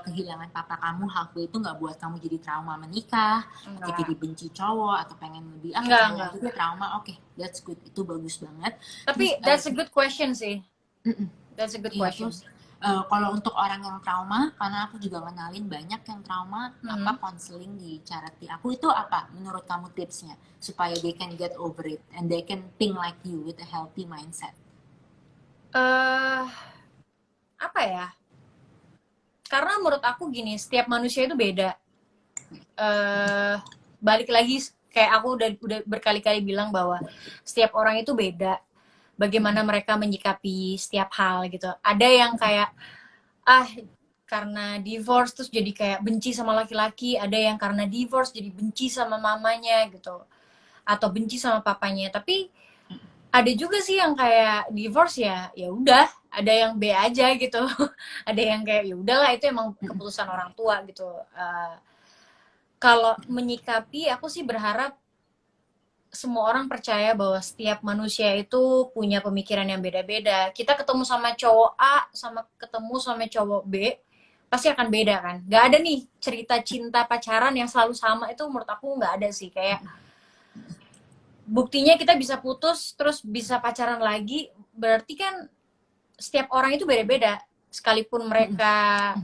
kehilangan papa kamu halfway itu nggak buat kamu jadi trauma menikah atau jadi Enggak, benci cowok atau pengen lebih ke cewek aja enggak. dia trauma. Oke, that's good. Itu bagus banget. Terus Tapi that's a good question sih. mm-mm. That's a good Iya, question. terus kalau untuk orang yang trauma, karena aku juga ngenalin banyak yang trauma, apa Mhm. konseling di charity. Aku itu apa menurut kamu tipsnya supaya they can get over it and they can think like you with a healthy mindset? eh Apa ya? Karena menurut aku gini, setiap manusia itu beda. eh Balik lagi, kayak aku udah berkali-kali bilang bahwa setiap orang itu beda. Bagaimana mereka menyikapi setiap hal gitu. Ada yang kayak ah karena divorce terus jadi kayak benci sama laki-laki, ada yang karena divorce jadi benci sama mamanya gitu, atau benci sama papanya. Tapi ada juga sih yang kayak divorce ya ya udah, ada yang B aja gitu. Ada yang kayak ya udahlah, itu emang keputusan orang tua gitu. Eh, Kalau menyikapi, aku sih berharap semua orang percaya bahwa setiap manusia itu punya pemikiran yang beda-beda. Kita ketemu sama cowok A, sama ketemu sama cowok B, pasti akan beda kan. Gak ada nih cerita cinta pacaran yang selalu sama, itu menurut aku nggak ada sih. Kayak buktinya kita bisa putus, terus bisa pacaran lagi, berarti kan setiap orang itu beda-beda. Sekalipun mereka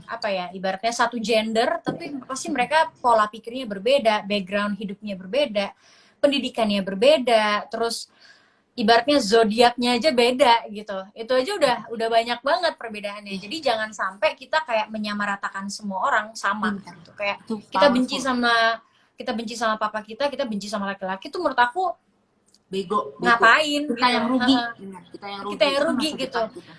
apa ya, ibaratnya satu gender, tapi pasti mereka pola pikirnya berbeda, background hidupnya berbeda, pendidikannya berbeda, terus ibaratnya zodiaknya aja beda gitu. Itu aja udah banyak banget perbedaannya. Iya, Jadi jangan sampai kita kayak menyamaratakan semua orang sama pintar. gitu. Kayak Itu kita benci powerful. sama kita benci sama papa kita benci sama laki-laki, itu menurut aku Bego, bego. ngapain Kita gitu. yang rugi. Benar, kita yang Kita rugi. yang Itu kan rugi masa gitu. depan kita.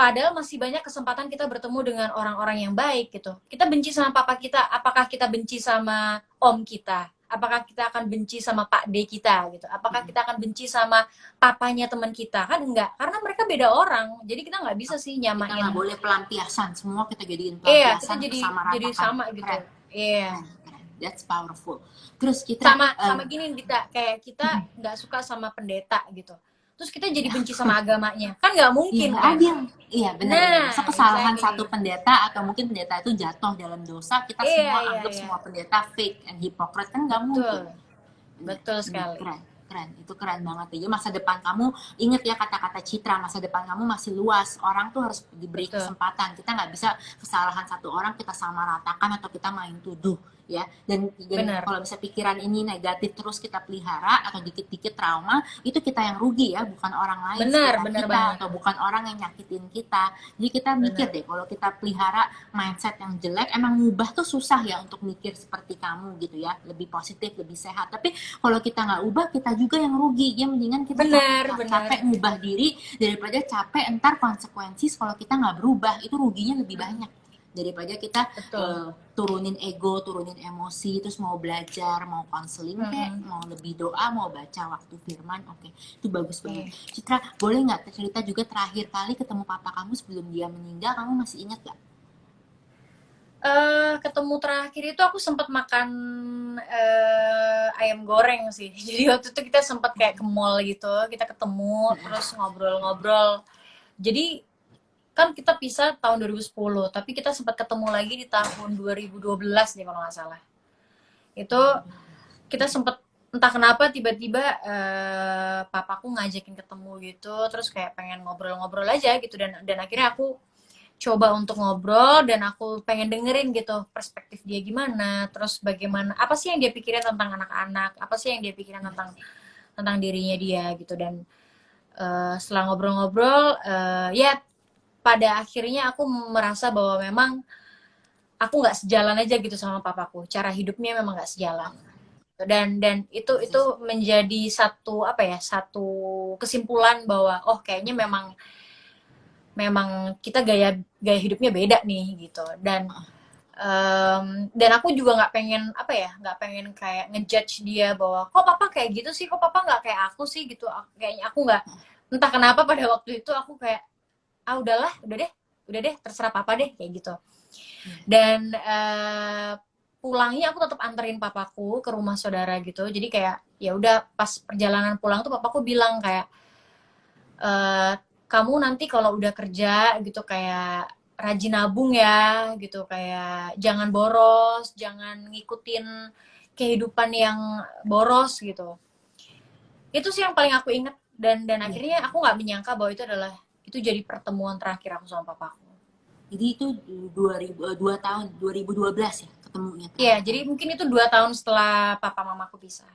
Padahal masih banyak kesempatan kita bertemu dengan orang-orang yang baik gitu. Kita benci sama papa kita, apakah kita benci sama om kita? Apakah kita akan benci sama Pak D kita gitu? Apakah kita akan benci sama papanya teman kita? Kan enggak, karena mereka beda orang. Jadi kita nggak bisa sih Kita nggak nyamain. boleh pelampiasan, semua kita jadiin Iya, kita pelampiasan, jadi kesamaratakan. sama gitu. Keren, Iya. keren, keren. That's powerful. Terus Citra, Sama gini Dita, kayak kita nggak suka sama pendeta gitu. Terus kita jadi benci sama agamanya. Kan nggak iya mungkin nggak kan? adil. Iya benar-benar. Masa Nah, kesalahan satu exactly. pendeta atau mungkin pendeta itu jatuh dalam dosa, kita Iya, semua iya, anggap iya. semua pendeta fake and hypocrite, kan nggak mungkin. Betul. Betul sekali. Keren, keren, itu keren banget. Jadi masa depan kamu, inget ya kata-kata Citra, masa depan kamu masih luas. Orang tuh harus diberi Betul. kesempatan. Kita nggak bisa kesalahan satu orang kita samaratakan atau kita main tuduh, ya. Dan Benar. kalau bisa pikiran ini negatif terus kita pelihara atau dikit-dikit trauma, itu kita yang rugi ya, bukan orang lain Benar, sekitar benar kita banget. atau bukan orang yang nyakitin kita. Jadi kita mikir Benar. deh, kalau kita pelihara mindset yang jelek, emang ngubah tuh susah ya untuk mikir seperti kamu gitu ya, lebih positif, lebih sehat. Tapi kalau kita nggak ubah, kita juga yang rugi. Ya mendingan kita Benar, capek ngubah diri daripada capek entar konsekuensi kalau kita nggak berubah, itu ruginya lebih banyak daripada kita Betul. turunin ego, turunin emosi, terus mau belajar, mau konseling kayak, mau lebih doa, mau baca waktu firman, oke, itu bagus banget. Citra, boleh nggak cerita juga terakhir kali ketemu papa kamu sebelum dia meninggal, kamu masih ingat nggak? Ketemu terakhir itu aku sempat makan ayam goreng sih. Jadi waktu itu kita sempat kayak ke mall gitu, kita ketemu terus ngobrol-ngobrol. Jadi kan kita pisah tahun 2010, tapi kita sempat ketemu lagi di tahun 2012 nih kalau nggak salah. Itu kita sempat entah kenapa tiba-tiba papaku ngajakin ketemu gitu, terus kayak pengen ngobrol-ngobrol aja gitu, dan akhirnya aku coba untuk ngobrol dan aku pengen dengerin gitu perspektif dia gimana, terus bagaimana, apa sih yang dia pikirin tentang anak-anak, apa sih yang dia pikirin tentang dirinya dia gitu. Dan setelah ngobrol-ngobrol, ya pada akhirnya aku merasa bahwa memang aku nggak sejalan aja gitu sama papaku, cara hidupnya memang nggak sejalan. Dan itu menjadi satu apa ya, satu kesimpulan bahwa oh kayaknya memang memang kita gaya hidupnya beda nih gitu. Dan aku juga nggak pengen apa ya, nggak pengen kayak ngejudge dia bahwa kok papa kayak gitu sih, kok papa nggak kayak aku sih gitu. Kayaknya aku nggak, entah kenapa pada waktu itu aku kayak udahlah, udah deh terserah papa deh kayak gitu. Dan pulangnya aku tetap anterin papaku ke rumah saudara gitu. Jadi kayak ya udah pas perjalanan pulang tuh papaku bilang kayak kamu nanti kalau udah kerja gitu kayak rajin nabung ya gitu, kayak jangan boros, jangan ngikutin kehidupan yang boros gitu. Itu sih yang paling aku inget. Dan akhirnya aku nggak menyangka bahwa itu jadi pertemuan terakhir aku sama papaku. Jadi itu 2 tahun 2012 ya ketemunya Iya, terakhir. jadi mungkin itu 2 tahun setelah papa mamaku pisah.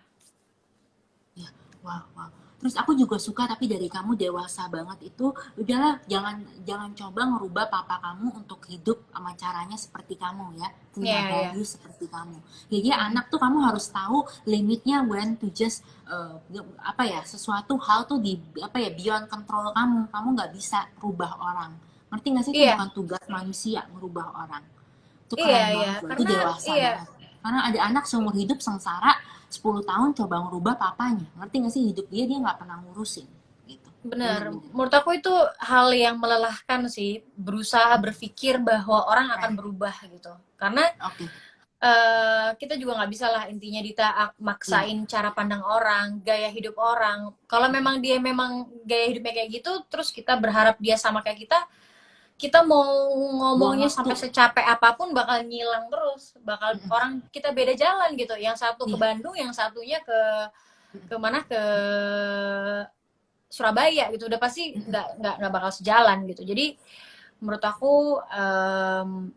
Ya, wow. Terus aku juga suka, tapi dari kamu dewasa banget itu, udahlah jangan coba ngerubah papa kamu untuk hidup sama caranya seperti kamu ya, punya Iya. value seperti kamu. Jadi anak tuh kamu harus tahu limitnya, when to just apa ya, sesuatu hal tuh di apa ya, beyond control kamu. Kamu nggak bisa rubah orang. Ngerti nggak sih, itu Iya. bukan tugas manusia merubah orang. Itu Iya, keren iya. banget loh, itu Karena dewasa iya, banget. Karena ada anak seumur hidup sengsara 10 tahun coba ngerubah papanya. Ngerti gak sih, hidup dia nggak pernah ngurusin gitu. benar. Bener. Menurut aku itu hal yang melelahkan sih, berusaha berpikir bahwa orang akan berubah gitu. Karena Oke. kita juga nggak bisa lah intinya Dita maksain cara pandang orang, gaya hidup orang. Kalau memang dia memang gaya hidupnya kayak gitu, terus kita berharap dia sama kayak kita mau Buang ngomongnya waktu. sampai secapek apapun bakal ngilang terus, bakal orang kita beda jalan gitu. Yang satu ke Iya. Bandung, yang satunya ke mana, ke Surabaya gitu. Udah pasti nggak bakal sejalan gitu. Jadi menurut aku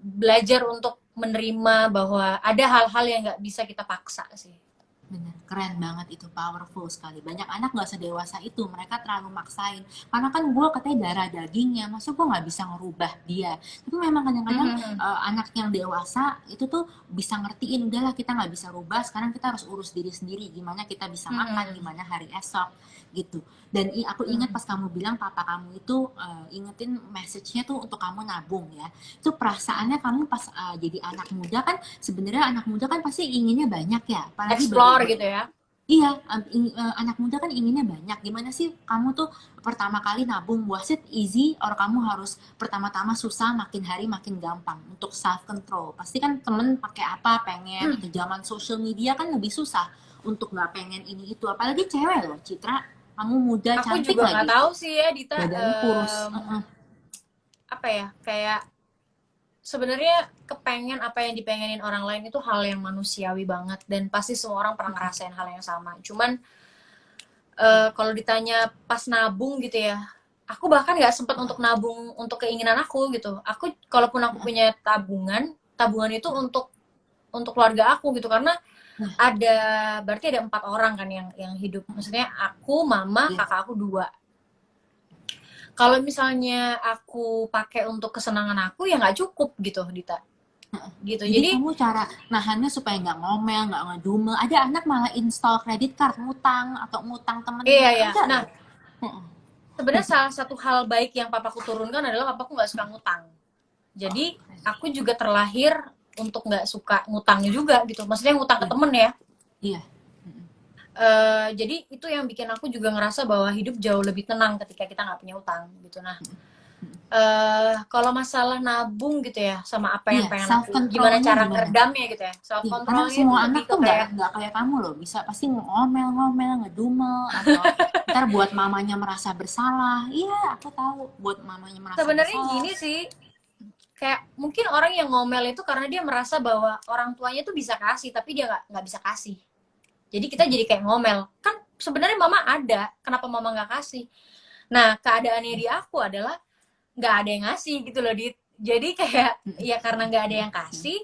belajar untuk menerima bahwa ada hal-hal yang nggak bisa kita paksa sih. Bener, keren banget itu, powerful sekali. Banyak anak nggak sedewasa itu, mereka terlalu maksain. Karena kan gue katanya darah dagingnya, masa gue nggak bisa ngerubah dia. Tapi memang kadang-kadang Mhm. anak yang dewasa itu tuh bisa ngertiin, udahlah kita nggak bisa rubah, sekarang kita harus urus diri sendiri. Gimana kita bisa makan, Mhm. gimana hari esok, gitu. Dan aku ingat Mhm. pas kamu bilang papa kamu itu ingetin message-nya tuh untuk kamu nabung ya. Itu perasaannya kamu pas jadi anak muda kan, sebenarnya anak muda kan pasti inginnya banyak ya, apalagi baru Explore gitu ya. iya, anak muda kan inginnya banyak. Gimana sih kamu tuh pertama kali nabung? Was it easy or kamu harus pertama-tama susah, makin hari makin gampang untuk self control? Pasti kan temen pakai apa pengen, atau zaman social media kan lebih susah untuk nggak pengen ini itu. Apalagi cewek loh, Citra. Kamu muda, Aku cantik juga nggak lagi. tahu sih ya Dita, Badannya kurus. apa ya, kayak sebenarnya kepengen apa yang dipengenin orang lain itu hal yang manusiawi banget dan pasti semua orang pernah ngerasain hal yang sama. Cuman kalau ditanya pas nabung gitu ya, aku bahkan nggak sempet untuk nabung untuk keinginan aku gitu. Aku kalaupun aku punya tabungan, tabungan itu untuk keluarga aku gitu, karena Nah, ada berarti ada 4 orang kan yang hidup. Maksudnya aku, mama, iya. kakak aku 2. Kalau misalnya aku pakai untuk kesenangan aku ya nggak cukup gitu, Dita. Gitu. Jadi Jadi kamu cara nahannya supaya nggak ngomel, nggak ngedumel. Ada anak malah install credit card, ngutang atau ngutang iya temennya. ya. Ada Nah, loh. Mm-mm. sebenarnya salah satu hal baik yang papaku turunkan adalah papaku nggak suka ngutang. Oh, Jadi keren. aku juga terlahir untuk nggak suka ngutang juga gitu. Maksudnya ngutang ke Iya. temen ya. Iya. Jadi itu yang bikin aku juga ngerasa bahwa hidup jauh lebih tenang ketika kita nggak punya utang gitu. Nah, kalau masalah nabung gitu ya, sama apa yang Iya, pengen self aku, gimana controlnya cara gimana? ngeredamnya gitu ya. Self Iya, karena controlnya itu semua anak lebih ke tuh nggak kayak, nggak kayak kamu loh, bisa pasti ngomel-ngomel, ngedumel, atau ntar buat mamanya merasa bersalah. Iya, aku tahu buat mamanya merasa sebenarnya bersalah. gini sih, kayak mungkin orang yang ngomel itu karena dia merasa bahwa orang tuanya tuh bisa kasih tapi dia nggak bisa kasih, jadi kita jadi kayak ngomel kan. Sebenarnya mama ada, kenapa mama nggak kasih? Nah, keadaannya di aku adalah nggak ada yang ngasih gitu loh, jadi kayak ya karena nggak ada yang kasih,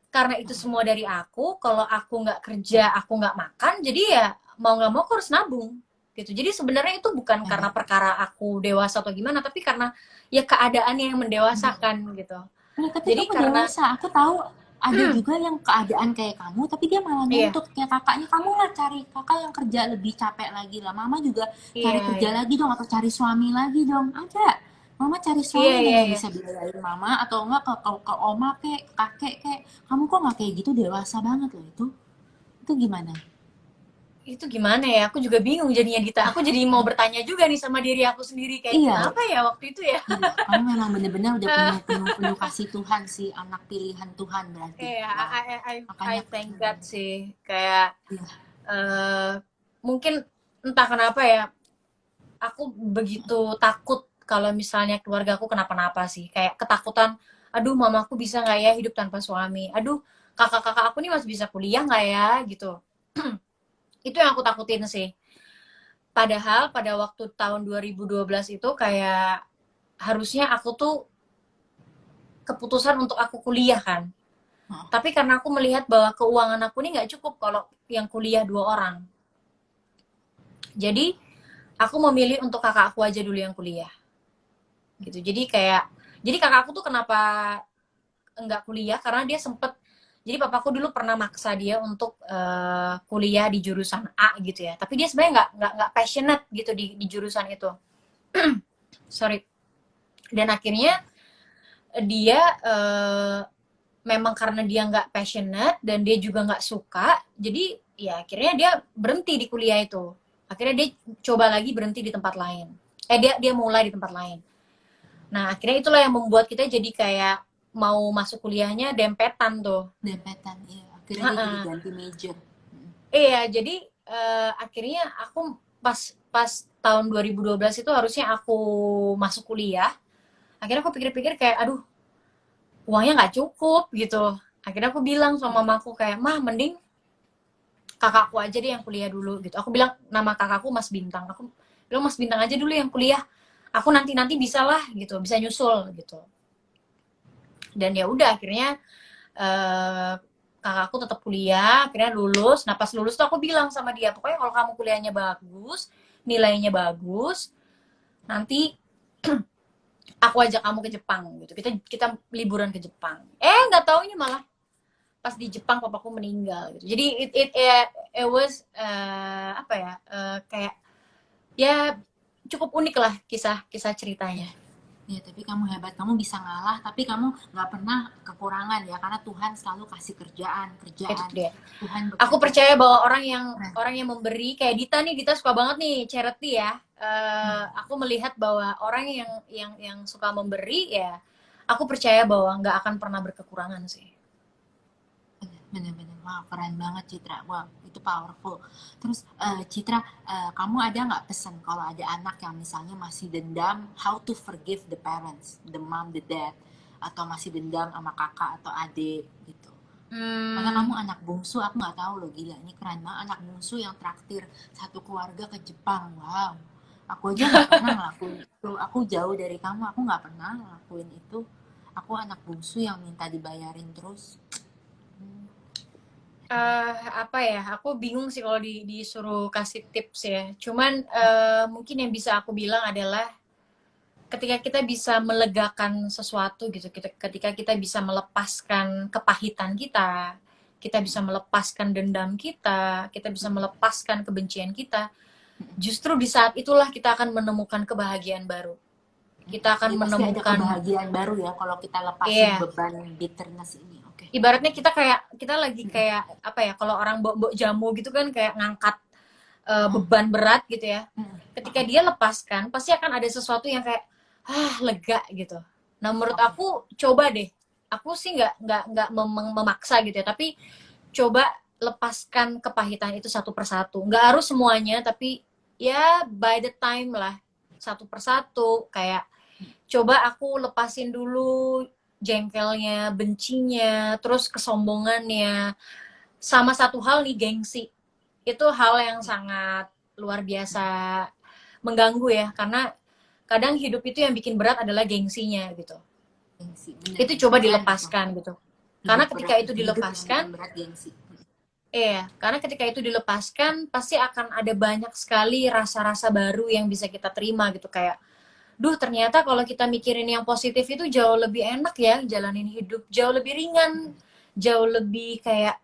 karena itu semua dari aku, kalau aku nggak kerja aku nggak makan, jadi ya mau nggak mau aku harus nabung gitu. Jadi sebenarnya itu bukan karena perkara aku dewasa atau gimana, tapi karena ya keadaannya yang mendewasakan gitu. Nah, tapi Jadi kamu karena dewasa. Aku tahu ada juga yang keadaan kayak kamu, tapi dia malah iya, nuntut kayak kakaknya. Kamu nggak cari kakak yang kerja lebih capek lagi lah. Mama juga cari iya, kerja iya, lagi dong, atau cari suami lagi dong. Ada. Mama cari iya, suami dan iya, yang iya. bisa biayain mama, atau enggak ke oma kek, ke kakek kek. Kamu kok nggak kayak gitu, dewasa banget loh itu. Itu gimana? Itu gimana ya? Aku juga bingung jadinya Dita. Aku jadi mau bertanya juga nih sama diri aku sendiri, kayak Iya, kenapa ya waktu itu ya? iya. Kamu memang bener-bener udah penuh penuh penuh kasih Tuhan sih, anak pilihan Tuhan berarti. Iya, Wow. I Makanya, thank God sih. Kayak iya. eh mungkin entah kenapa ya, aku begitu takut kalau misalnya keluarga aku kenapa-napa sih. Kayak ketakutan, aduh mamaku bisa nggak ya hidup tanpa suami? Aduh, kakak-kakak aku nih masih bisa kuliah nggak ya gitu. Itu yang aku takutin sih. Padahal pada waktu tahun 2012 itu kayak harusnya aku tuh keputusan untuk aku kuliah kan. Tapi karena aku melihat bahwa keuangan aku ini nggak cukup kalau yang kuliah 2 orang. Jadi aku memilih untuk kakak aku aja dulu yang kuliah. Gitu. Jadi kakak aku tuh kenapa enggak kuliah karena dia sempet, jadi papaku dulu pernah maksa dia untuk kuliah di jurusan A gitu ya. Tapi dia sebenarnya nggak passionate gitu di jurusan itu. Sorry. Dan akhirnya dia memang karena dia nggak passionate dan dia juga nggak suka, jadi ya akhirnya dia berhenti di kuliah itu. Akhirnya dia coba lagi berhenti di tempat lain. Dia mulai di tempat lain. Nah, akhirnya itulah yang membuat kita jadi kayak mau masuk kuliahnya dempetan tuh. Dempetan, iya. Akhirnya dia jadi Ha-ha. ganti major. Iya, jadi akhirnya aku pas pas tahun 2012 itu harusnya aku masuk kuliah. Akhirnya aku pikir-pikir kayak, aduh, uangnya nggak cukup gitu. Akhirnya aku bilang sama mamaku kayak, mah mending kakakku aja deh yang kuliah dulu gitu. Aku bilang nama kakakku Mas Bintang. Aku bilang Mas Bintang aja dulu yang kuliah. Aku nanti bisa lah gitu, bisa nyusul gitu. Dan ya udah akhirnya eh, kakakku tetap kuliah, akhirnya lulus. Nah pas lulus tuh aku bilang sama dia, pokoknya kalau kamu kuliahnya bagus, nilainya bagus, nanti aku ajak kamu ke Jepang gitu. Kita kita liburan ke Jepang. Nggak taunya malah pas di Jepang papaku meninggal gitu. Jadi it was apa ya, kayak ya cukup unik lah kisah ceritanya. Ya, tapi kamu hebat, kamu bisa ngalah, tapi kamu nggak pernah kekurangan ya, karena Tuhan selalu kasih kerjaan, Itu kerjaan. dia. Tuhan Aku bekerja. percaya bahwa Nah, orang yang memberi kayak Dita nih, Dita suka banget nih charity ya. Aku melihat bahwa orang yang suka memberi ya, aku percaya bahwa nggak akan pernah berkekurangan sih. bener-bener, wow, keren banget Citra, wow, itu powerful. Terus Citra, kamu ada nggak pesan kalau ada anak yang misalnya masih dendam, how to forgive the parents, the mom, the dad, atau masih dendam sama kakak atau adik gitu. Karena kamu Hmm, anak bungsu, aku nggak tahu loh, gila, ini keren banget, anak bungsu yang traktir satu keluarga ke Jepang, wow. Aku aja nggak pernah ngelakuin itu, aku jauh dari kamu, aku nggak pernah ngelakuin itu. Aku anak bungsu yang minta dibayarin terus. Hmm. apa ya? Aku bingung sih kalau disuruh kasih tips ya. Cuman mungkin yang bisa aku bilang adalah ketika kita bisa melegakan sesuatu gitu, ketika kita bisa melepaskan kepahitan kita bisa melepaskan dendam kita bisa melepaskan kebencian kita, justru di saat itulah kita akan menemukan kebahagiaan baru. Kita Jadi akan pasti ada menemukan, kebahagiaan baru ya kalau kita lepasin iya, beban bitterness ini. Oke. ibaratnya kita lagi kayak apa ya, kalau orang bawa jamu gitu kan, kayak ngangkat beban berat gitu ya. Ketika dia lepaskan, pasti akan ada sesuatu yang kayak lega gitu. Nah menurut Oke. aku coba deh, aku sih nggak memaksa gitu ya, tapi coba lepaskan kepahitan itu satu persatu. Nggak harus semuanya, tapi ya by the time lah, satu persatu. Kayak coba aku lepasin dulu jengkelnya, bencinya, terus kesombongannya. Sama satu hal nih, gengsi. Itu hal yang sangat luar biasa mengganggu ya, karena kadang hidup itu yang bikin berat adalah gengsinya gitu. Gengsi, Itu bener-bener coba keren itu. dilepaskan gitu. Karena Hidup ketika berat, itu hidup yang bikin dilepaskan, berat gengsi. karena ketika itu dilepaskan pasti akan ada banyak sekali rasa-rasa baru yang bisa kita terima gitu, kayak duh ternyata kalau kita mikirin yang positif itu jauh lebih enak ya jalanin hidup, jauh lebih ringan, jauh lebih kayak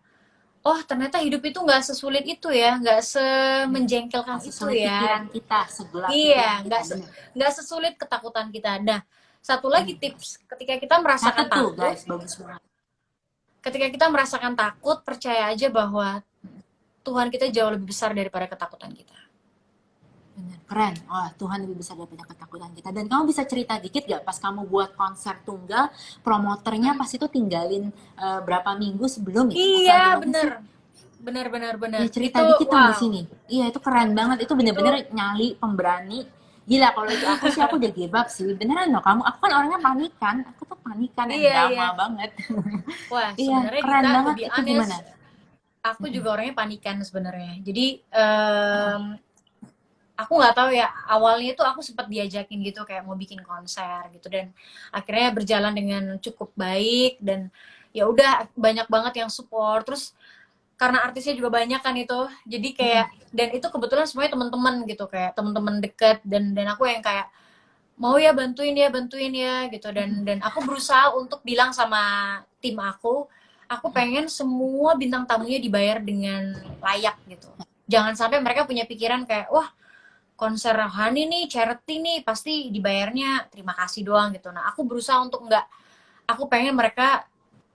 oh ternyata hidup itu nggak sesulit itu ya, nggak semenjengkelkan Nah, itu sesulit ya. pikiran kita, segelap Iya, pikiran kita, bener. nggak sesulit ketakutan kita. Nah, satu lagi tips, ketika kita merasakan Catat tuh takut, guys, bagus banget. percaya aja bahwa Tuhan kita jauh lebih besar daripada ketakutan kita. Bener, keren. Wah, Tuhan lebih besar daripada ketakutan kita. Dan kamu bisa cerita dikit gak pas kamu buat konser tunggal, promoternya pas itu tinggalin berapa minggu sebelum ya? Apa Iya, gimana bener. sih? Bener, Ya bener. cerita Itu, dikit dong di wow. sini. Iya itu keren banget. Itu Itu, bener-bener nyali, pemberani. Gila kalau itu aku sih aku udah give up sih. Beneran loh kamu. Aku kan orangnya panikan. Aku tuh panikan and iya, drama iya. banget. Wah, Iya sebenarnya keren Dita, to banget. be Itu gimana? honest, aku juga orangnya panikan sebenarnya. Jadi, aku nggak tahu ya, awalnya tuh aku sempat diajakin gitu kayak mau bikin konser gitu, dan akhirnya berjalan dengan cukup baik, dan ya udah banyak banget yang support. Terus karena artisnya juga banyak kan itu, jadi kayak, dan itu kebetulan semuanya teman-teman gitu, kayak teman-teman deket, dan aku yang kayak mau ya bantuin ya gitu, dan aku berusaha untuk bilang sama tim aku pengen semua bintang tamunya dibayar dengan layak gitu. Jangan sampai mereka punya pikiran kayak wah konser rohani nih, charity nih, pasti dibayarnya terima kasih doang gitu. Nah, aku berusaha untuk enggak, aku pengen mereka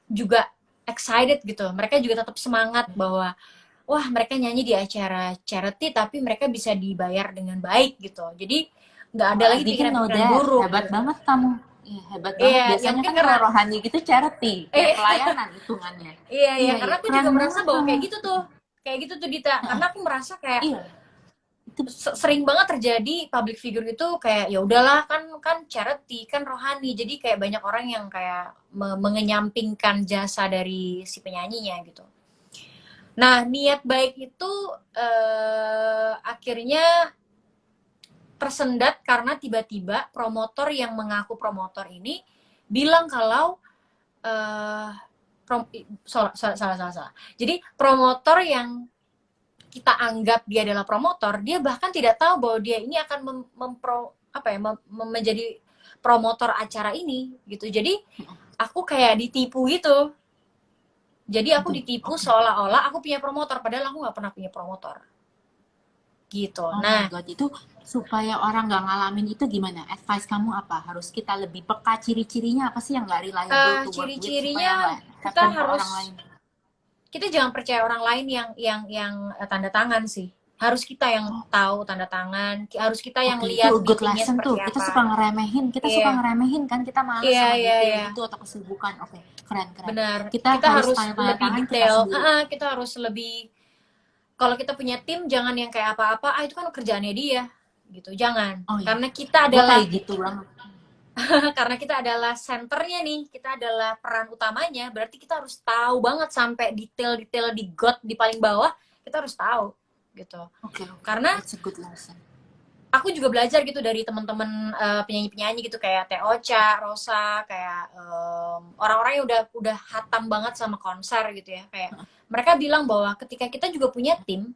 juga excited gitu. Mereka juga tetap semangat bahwa wah mereka nyanyi di acara charity tapi mereka bisa dibayar dengan baik gitu. Jadi nggak ada Oh, I lagi didn't know pikiran-pikiran that. buruk Hebat gitu. banget kamu. Iya, hebat banget. Iya, ya Biasanya mungkin kan kalau karena rohani gitu charity, kayak eh pelayanan hitungannya. iya Iya, karena iya, aku juga keren merasa banget bahwa kamu. kayak gitu tuh. Kayak gitu tuh Dita. Karena aku merasa kayak Iya, itu sering banget terjadi public figure itu kayak ya udahlah, kan kan charity, kan rohani, jadi kayak banyak orang yang kayak mengenyampingkan jasa dari si penyanyinya gitu. Nah niat baik itu akhirnya tersendat karena tiba-tiba promotor yang mengaku promotor ini bilang kalau eh salah. Jadi promotor yang kita anggap dia adalah promotor, dia bahkan tidak tahu bahwa dia ini akan menjadi promotor acara ini gitu. Jadi aku kayak ditipu gitu. Jadi aku Aduh, ditipu oke. seolah-olah aku punya promotor, padahal aku nggak pernah punya promotor gitu. Oh my Nah, God, itu supaya orang nggak ngalamin itu gimana? Advice kamu apa? Harus kita lebih peka ciri-cirinya apa sih yang nggak reliable to work with supaya ciri-cirinya nggak kita happen ke orang harus lain? kita jangan percaya orang lain yang tanda tangan sih. Harus kita yang Oh, tahu tanda tangan, harus kita yang oke, itu lihat good meetingnya lesson seperti tuh. Kita apa. suka Iya, ngeremehin kan, kita males iya, sama iya, detail iya. gitu atau kesibukan. Oke, keren, keren. Benar. Kita Kita harus harus tanda lebih tangan kita detail. sendiri. Kita harus lebih, kalau kita punya tim jangan yang kayak apa-apa, itu kan kerjaannya dia gitu. Jangan. Oh ya, Karena kita gue adalah kayak gitu banget. karena kita adalah senternya nih, kita adalah peran utamanya, berarti kita harus tahu banget sampai detail-detail di got di paling bawah, kita harus tahu gitu. Oke, oke, Karena that's a good lesson. aku juga belajar gitu dari teman-teman penyanyi-penyanyi gitu kayak Teh Ocha, Rosa, kayak orang-orang yang udah hatam banget sama konser gitu ya. Kayak mereka bilang bahwa ketika kita juga punya tim,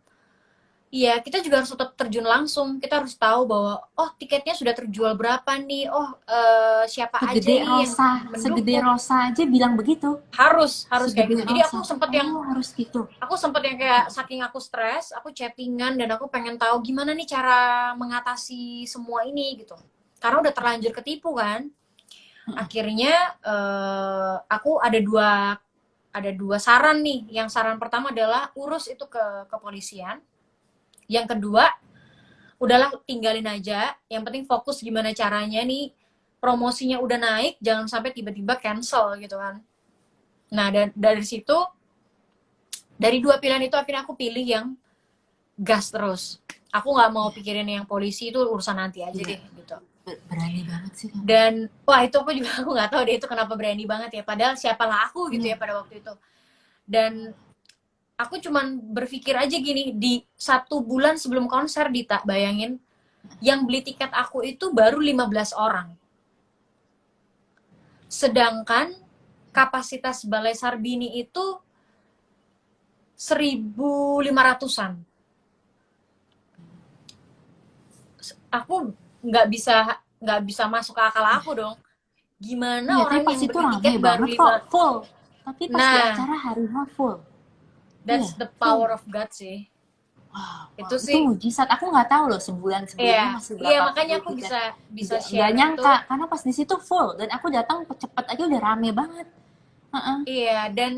iya, kita juga harus tetap terjun langsung. Kita harus tahu bahwa, oh tiketnya sudah terjual berapa nih, oh siapa aja nih yang Segede mendukung. Rosa aja bilang begitu. Harus kayak Segede gitu. Jadi Rosa. Oh, harus gitu. aku sempet yang Oke, kayak saking aku stres, aku chattingan dan aku pengen tahu gimana nih cara mengatasi semua ini gitu. Karena udah terlanjur ketipu kan. Akhirnya aku ada dua saran nih. Yang saran pertama adalah urus itu ke kepolisian. Yang kedua, udahlah tinggalin aja. Yang penting fokus gimana caranya nih promosinya udah naik, jangan sampai tiba-tiba cancel gitu kan. Nah, dan dari situ, dari dua pilihan itu akhirnya aku pilih yang gas terus. Aku nggak mau ya, pikirin yang polisi, itu urusan nanti aja gila. deh gitu. Berani banget sih kamu. Dan wah itu aku juga aku nggak tahu deh itu kenapa berani banget ya. Padahal siapalah aku gitu Iya. ya pada waktu itu. Dan aku cuman berpikir aja gini, di 1 bulan sebelum konser, Dita, bayangin, yang beli tiket aku itu baru 15 orang. Sedangkan kapasitas Balai Sarbini itu 1.500-an. Aku nggak bisa masuk ke akal aku dong. Iya, Gimana tapi orang pas yang itu beli rame tiket baru banget kok, 5. full. Tapi pas di Nah, acara harinya full. Iya, that's the full. power of God sih. Wow, wow, Itu itu sih, mujizat. Aku nggak tahu loh sebulan iya, sebelumnya masih iya berapa makanya beli aku tiket. bisa bisa Nggak share itu. nyangka, karena pas di situ full dan aku datang cepet aja udah rame banget. Heeh. Iya, dan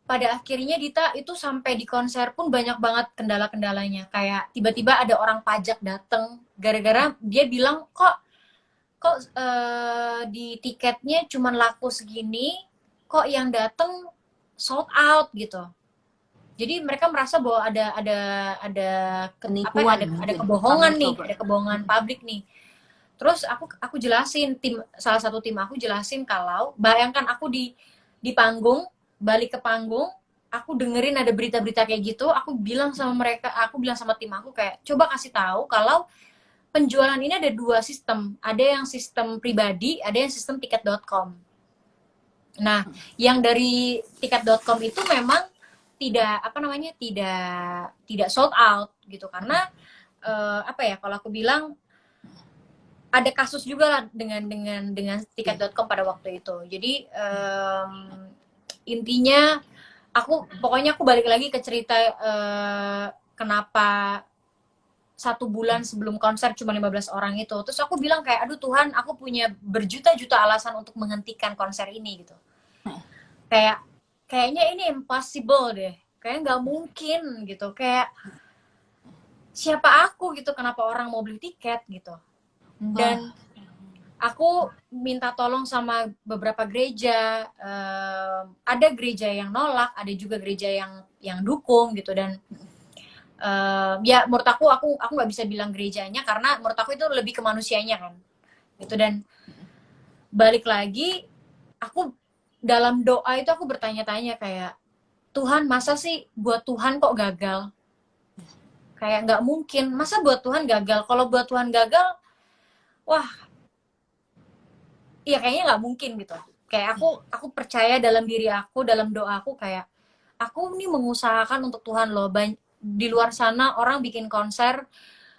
pada akhirnya Dita itu sampai di konser pun banyak banget kendala-kendalanya. Kayak tiba-tiba ada orang pajak dateng gara-gara dia bilang kok kok di tiketnya cuman laku segini, kok yang dateng sold out gitu. Jadi mereka merasa bahwa ada Penipuan ada mungkin. Kamu kebohongan nih, coba. ada kebohongan publik nih. Terus aku jelasin, salah satu tim aku jelasin kalau bayangkan aku di panggung, balik ke panggung, aku dengerin ada berita-berita kayak gitu, aku bilang sama tim aku kayak coba kasih tahu kalau penjualan ini ada 2 sistem, ada yang sistem pribadi, ada yang sistem tiket.com. Nah, yang dari tiket.com itu memang tidak apa namanya tidak sold out gitu karena apa ya kalau aku bilang ada kasus juga lah dengan Iya. tiket.com pada waktu itu. Jadi intinya pokoknya aku balik lagi ke cerita kenapa 1 bulan sebelum konser cuma 15 orang itu. Terus aku bilang kayak, aduh Tuhan, aku punya berjuta-juta alasan untuk menghentikan konser ini gitu. Kayak kayaknya ini impossible deh. Kayak nggak mungkin gitu. Kayak siapa aku gitu, kenapa orang mau beli tiket gitu. Enggak. Dan aku minta tolong sama beberapa gereja. Ada gereja yang nolak, ada juga gereja yang dukung gitu. Dan ya menurut aku nggak bisa bilang gerejanya karena menurut aku itu lebih ke manusianya kan gitu. Dan balik lagi aku dalam doa itu aku bertanya-tanya kayak Tuhan masa sih buat Tuhan kok gagal, kayak nggak mungkin masa buat Tuhan gagal, kalau buat Tuhan gagal wah iya kayaknya nggak mungkin gitu. Kayak aku percaya dalam diri aku, dalam doa aku, kayak aku nih mengusahakan untuk Tuhan loh. Di luar sana orang bikin konser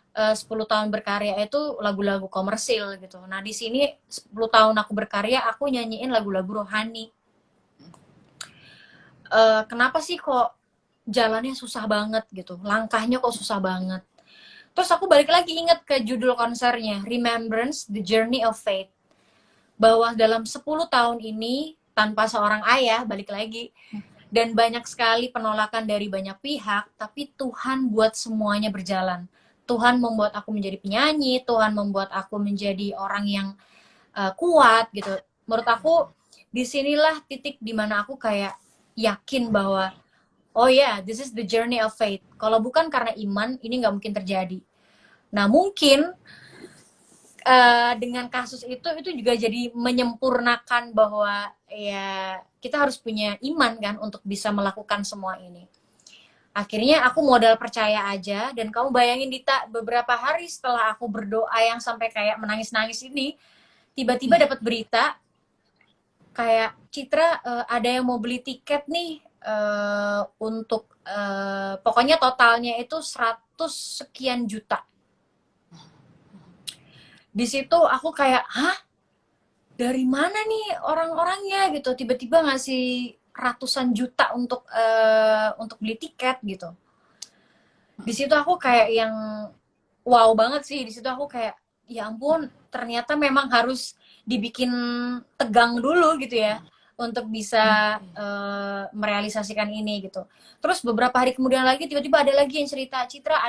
10 tahun berkarya itu lagu-lagu komersil gitu. Nah, di sini 10 tahun aku berkarya, aku nyanyiin lagu-lagu rohani. Kenapa sih kok jalannya susah banget gitu? Langkahnya kok susah banget. Terus aku balik lagi inget ke judul konsernya, Remembrance, The Journey of Faith. Bahwa dalam 10 tahun ini, tanpa seorang ayah, balik lagi, dan banyak sekali penolakan dari banyak pihak, tapi Tuhan buat semuanya berjalan. Tuhan membuat aku menjadi penyanyi, Tuhan membuat aku menjadi orang yang kuat gitu. Menurut aku, disinilah titik dimana aku kayak yakin bahwa, oh ya, yeah, this is the journey of faith. Kalau bukan karena iman, ini nggak mungkin terjadi. Nah, mungkin dengan kasus itu juga jadi menyempurnakan bahwa ya kita harus punya iman kan untuk bisa melakukan semua ini. Akhirnya aku modal percaya aja, dan kamu bayangin Dita, beberapa hari setelah aku berdoa yang sampai kayak menangis-nangis ini, tiba-tiba dapat berita kayak, Citra, ada yang mau beli tiket nih untuk pokoknya totalnya itu 100 sekian juta. Di situ aku kayak, hah? Dari mana nih orang-orangnya gitu? Tiba-tiba ngasih ratusan juta untuk beli tiket gitu. Di situ aku kayak yang wow banget sih. Di situ aku kayak, ya ampun, ternyata memang harus dibikin tegang dulu gitu ya untuk bisa merealisasikan ini gitu. Terus beberapa hari kemudian lagi tiba-tiba ada lagi yang cerita, Citra, uh,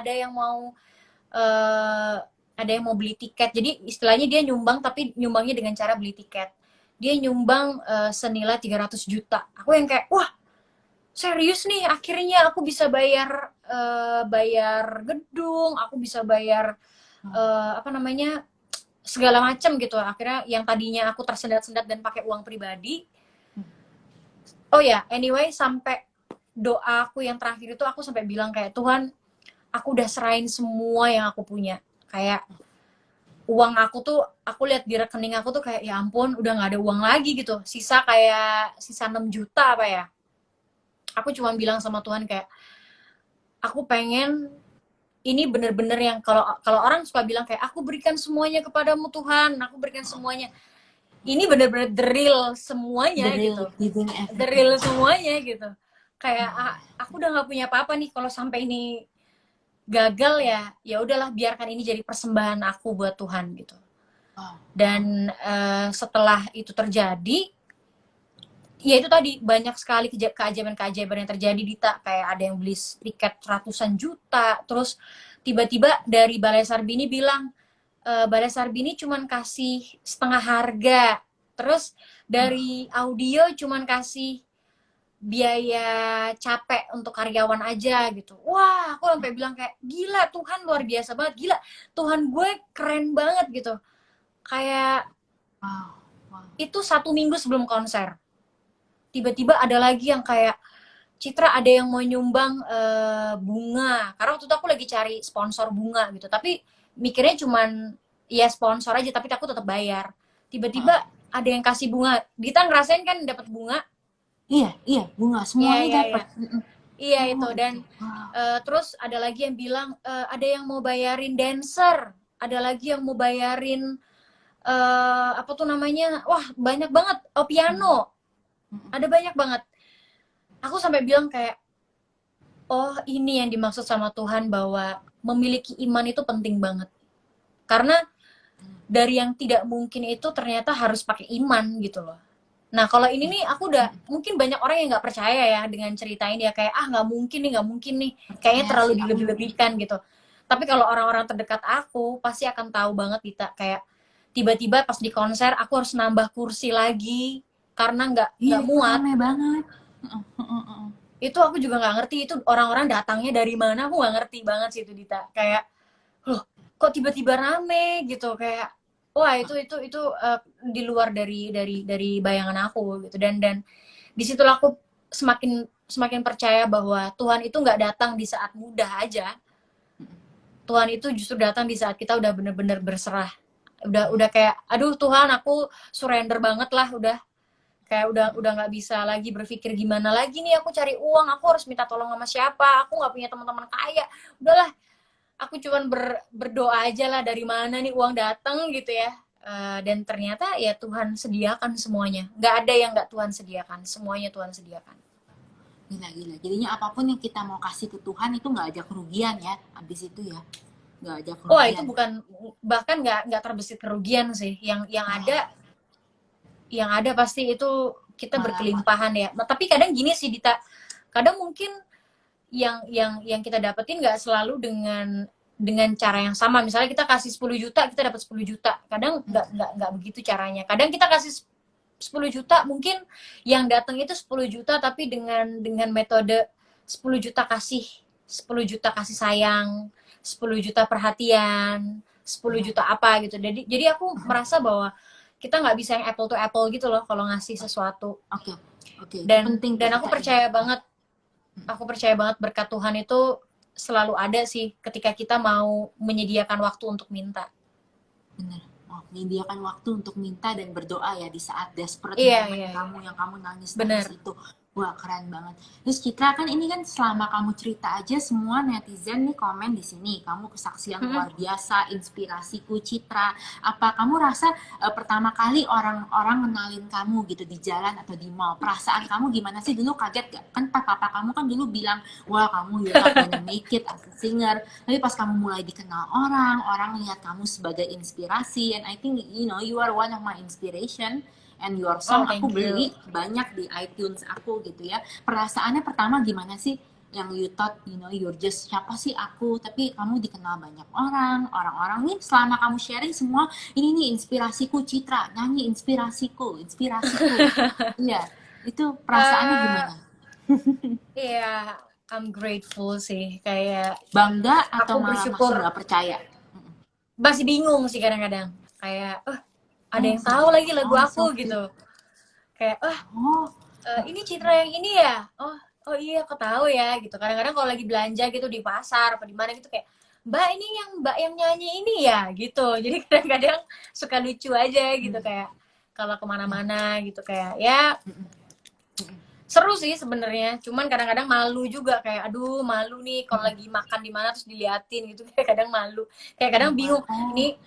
ada yang mau beli tiket. Jadi istilahnya dia nyumbang, tapi nyumbangnya dengan cara beli tiket. Dia nyumbang senilai 300 juta. Aku yang kayak, wah, serius nih, akhirnya aku bisa bayar gedung, aku bisa bayar apa namanya, segala macam gitu. Akhirnya yang tadinya aku tersendat-sendat dan pakai uang pribadi. Oh ya, anyway, sampai doa aku yang terakhir itu aku sampai bilang kayak, Tuhan, aku udah serahin semua yang aku punya. Kayak uang aku tuh, aku lihat di rekening aku tuh kayak, ya ampun, udah nggak ada uang lagi gitu. Sisa 6 juta apa ya. Aku cuma bilang sama Tuhan kayak, aku pengen ini bener-bener yang kalau kalau orang suka bilang kayak, aku berikan semuanya kepadamu Tuhan, aku berikan semuanya. Ini bener-bener the real semuanya gitu. The real semuanya gitu. Kayak aku udah nggak punya apa-apa nih, kalau sampai ini gagal ya, ya udahlah, biarkan ini jadi persembahan aku buat Tuhan gitu. Dan setelah itu terjadi, ya itu tadi, banyak sekali keajaiban-keajaiban yang terjadi, Dita. Kayak ada yang beli tiket ratusan juta, terus tiba-tiba dari Balai Sarbini bilang, Balai Sarbini cuman kasih setengah harga, terus dari audio cuman kasih biaya capek untuk karyawan aja gitu. Wah, aku sampai bilang kayak, gila, Tuhan luar biasa banget, gila, Tuhan gue keren banget gitu. Kayak itu 1 minggu sebelum konser, tiba-tiba ada lagi yang kayak, Citra, ada yang mau nyumbang bunga, karena waktu itu aku lagi cari sponsor bunga gitu, tapi mikirnya cuman ya sponsor aja, tapi aku tetap bayar. Tiba-tiba ada yang kasih bunga. Dita ngerasain kan dapat bunga? Iya, bunga semuanya dapat. Iya itu. Dan terus ada lagi yang bilang ada yang mau bayarin dancer, ada lagi yang mau bayarin apa tuh namanya, wah banyak banget, piano, ada banyak banget. Aku sampai bilang kayak, oh ini yang dimaksud sama Tuhan, bahwa memiliki iman itu penting banget. Karena dari yang tidak mungkin itu ternyata harus pakai iman gitu loh. Nah kalau ini nih, aku udah, mungkin banyak orang yang nggak percaya ya dengan cerita ini ya, kayak nggak mungkin nih, kayaknya terlalu dilebih-lebihkan gitu. Tapi kalau orang-orang terdekat aku pasti akan tahu banget, Dita, kayak tiba-tiba pas di konser aku harus nambah kursi lagi karena nggak muat. Rame banget. Itu aku juga nggak ngerti, itu orang-orang datangnya dari mana, aku nggak ngerti banget sih itu, Dita. Kayak, loh, kok tiba-tiba rame gitu, kayak, wah itu di luar dari bayangan aku gitu. Dan di situ aku semakin percaya bahwa Tuhan itu nggak datang di saat mudah aja. Tuhan itu justru datang di saat kita udah bener-bener berserah, udah kayak, aduh Tuhan, aku surrender banget lah, udah Kayak udah nggak bisa lagi berpikir gimana lagi nih aku cari uang, aku harus minta tolong sama siapa, aku nggak punya teman-teman kaya. Udahlah, aku cuman berdoa aja lah dari mana nih uang datang gitu ya. Dan ternyata ya Tuhan sediakan semuanya. Nggak ada yang nggak Tuhan sediakan, semuanya Tuhan sediakan. Gila. Jadinya apapun yang kita mau kasih ke Tuhan itu nggak ada kerugian ya, abis itu ya. Nggak ada Wah itu kerugian. bukan, bahkan nggak terbesit kerugian sih. Oh, Yang ada pasti itu kita malah berkelimpahan ya. Nah, tapi kadang gini sih Dita, kadang mungkin yang kita dapetin nggak selalu dengan cara yang sama. Misalnya kita kasih 10 juta, kita dapat 10 juta. Kadang nggak begitu caranya. Kadang kita kasih 10 juta, mungkin yang datang itu 10 juta tapi dengan metode 10 juta kasih, 10 juta kasih sayang, 10 juta perhatian, 10 juta apa gitu. Jadi aku merasa bahwa kita nggak bisa yang apple to apple gitu loh kalau ngasih sesuatu. oke. Oke, itu Dan penting dan Kak aku Ita ya. percaya banget, berkat Tuhan itu selalu ada sih ketika kita mau menyediakan waktu untuk minta. Bener. Oh, menyediakan waktu untuk minta dan berdoa ya di saat desperate Iya, moment iya, iya. kamu yang kamu nangis-nangis Bener. itu. Wah, keren banget. Terus Citra, kan ini kan selama kamu cerita aja semua netizen nih komen di sini. Kamu kesaksian Mm-mm. luar biasa, inspirasiku Citra. Apa kamu rasa pertama kali orang-orang kenalin kamu gitu di jalan atau di mall, perasaan kamu gimana sih? Dulu kaget gak? Kan papa kamu kan dulu bilang, wah kamu you're not gonna make it as a singer. Tapi pas kamu mulai dikenal orang lihat kamu sebagai inspirasi, and I think you know you are one of my inspiration, and your Oh, song aku thank you. beli banyak di iTunes aku gitu ya. Perasaannya pertama gimana sih? Yang you thought, you know, you're just siapa sih aku, tapi kamu dikenal banyak orang nih selama kamu sharing semua, ini nih inspirasiku Citra, nyanyi inspirasiku. Iya, itu perasaannya eh gimana? Iya, I'm grateful sih. Kayak Bangga atau aku malah masih bersyukur, nggak percaya? masih bingung sih kadang-kadang. Kayak, ada Oh, yang tahu lagi lagu oh, aku so cute. gitu. Kayak, Oh, ini Citra yang ini ya. Oh iya, aku tahu ya gitu. Kadang-kadang kalau lagi belanja gitu di pasar apa di mana gitu kayak, Mbak yang nyanyi ini ya gitu. Jadi kadang-kadang suka lucu aja gitu kayak kalau kemana-mana gitu kayak ya seru sih sebenarnya. Cuman kadang-kadang malu juga kayak aduh malu nih kalau lagi makan di mana terus diliatin gitu kayak kadang malu. Kayak kadang bingung oh, ini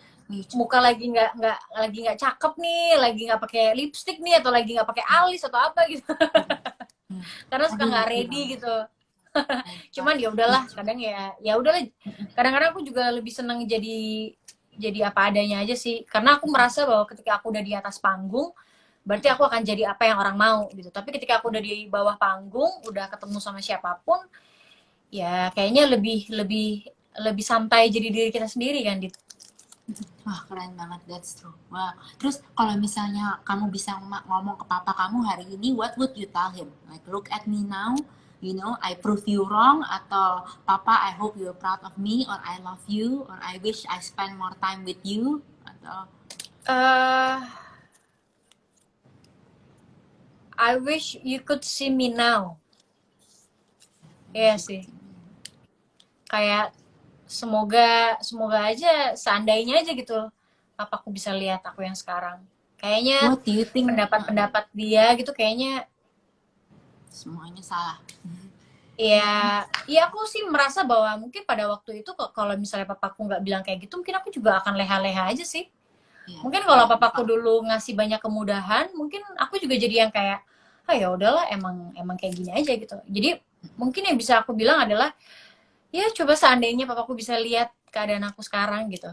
muka lagi nggak cakep nih, lagi nggak pakai lipstick nih atau lagi nggak pakai alis atau apa gitu. Karena suka aduh nggak ngerti ready banget. gitu. Oh my God. Cuman ya udahlah, kadang ya udahlah. Kadang-kadang aku juga lebih seneng jadi apa adanya aja sih. Karena aku merasa bahwa ketika aku udah di atas panggung, berarti aku akan jadi apa yang orang mau gitu. Tapi ketika aku udah di bawah panggung, udah ketemu sama siapapun, ya kayaknya lebih lebih lebih santai jadi diri kita sendiri kan, Dit. Wah, keren banget, that's true. Wah, terus kalau misalnya kamu bisa ngomong ke papa kamu hari ini, what would you tell him? Like, look at me now, you know, I prove you wrong, atau papa, I hope you're proud of me, or I love you, or I wish I spend more time with you, atau uh, I wish you could see me now. Iya sih. Kayak semoga aja seandainya aja gitu apa aku bisa lihat aku yang sekarang. Kayaknya what do you think? pendapat-pendapat dia gitu kayaknya Semuanya salah. ya aku sih merasa bahwa mungkin pada waktu itu kalau misalnya papaku nggak bilang kayak gitu mungkin aku juga akan leha-leha aja sih. Iya, Mungkin kalau iya, papaku dulu ngasih banyak kemudahan, mungkin aku juga jadi yang kayak ya udahlah emang kayak gini aja gitu. Jadi mungkin yang bisa aku bilang adalah ya coba seandainya papaku bisa lihat keadaan aku sekarang gitu.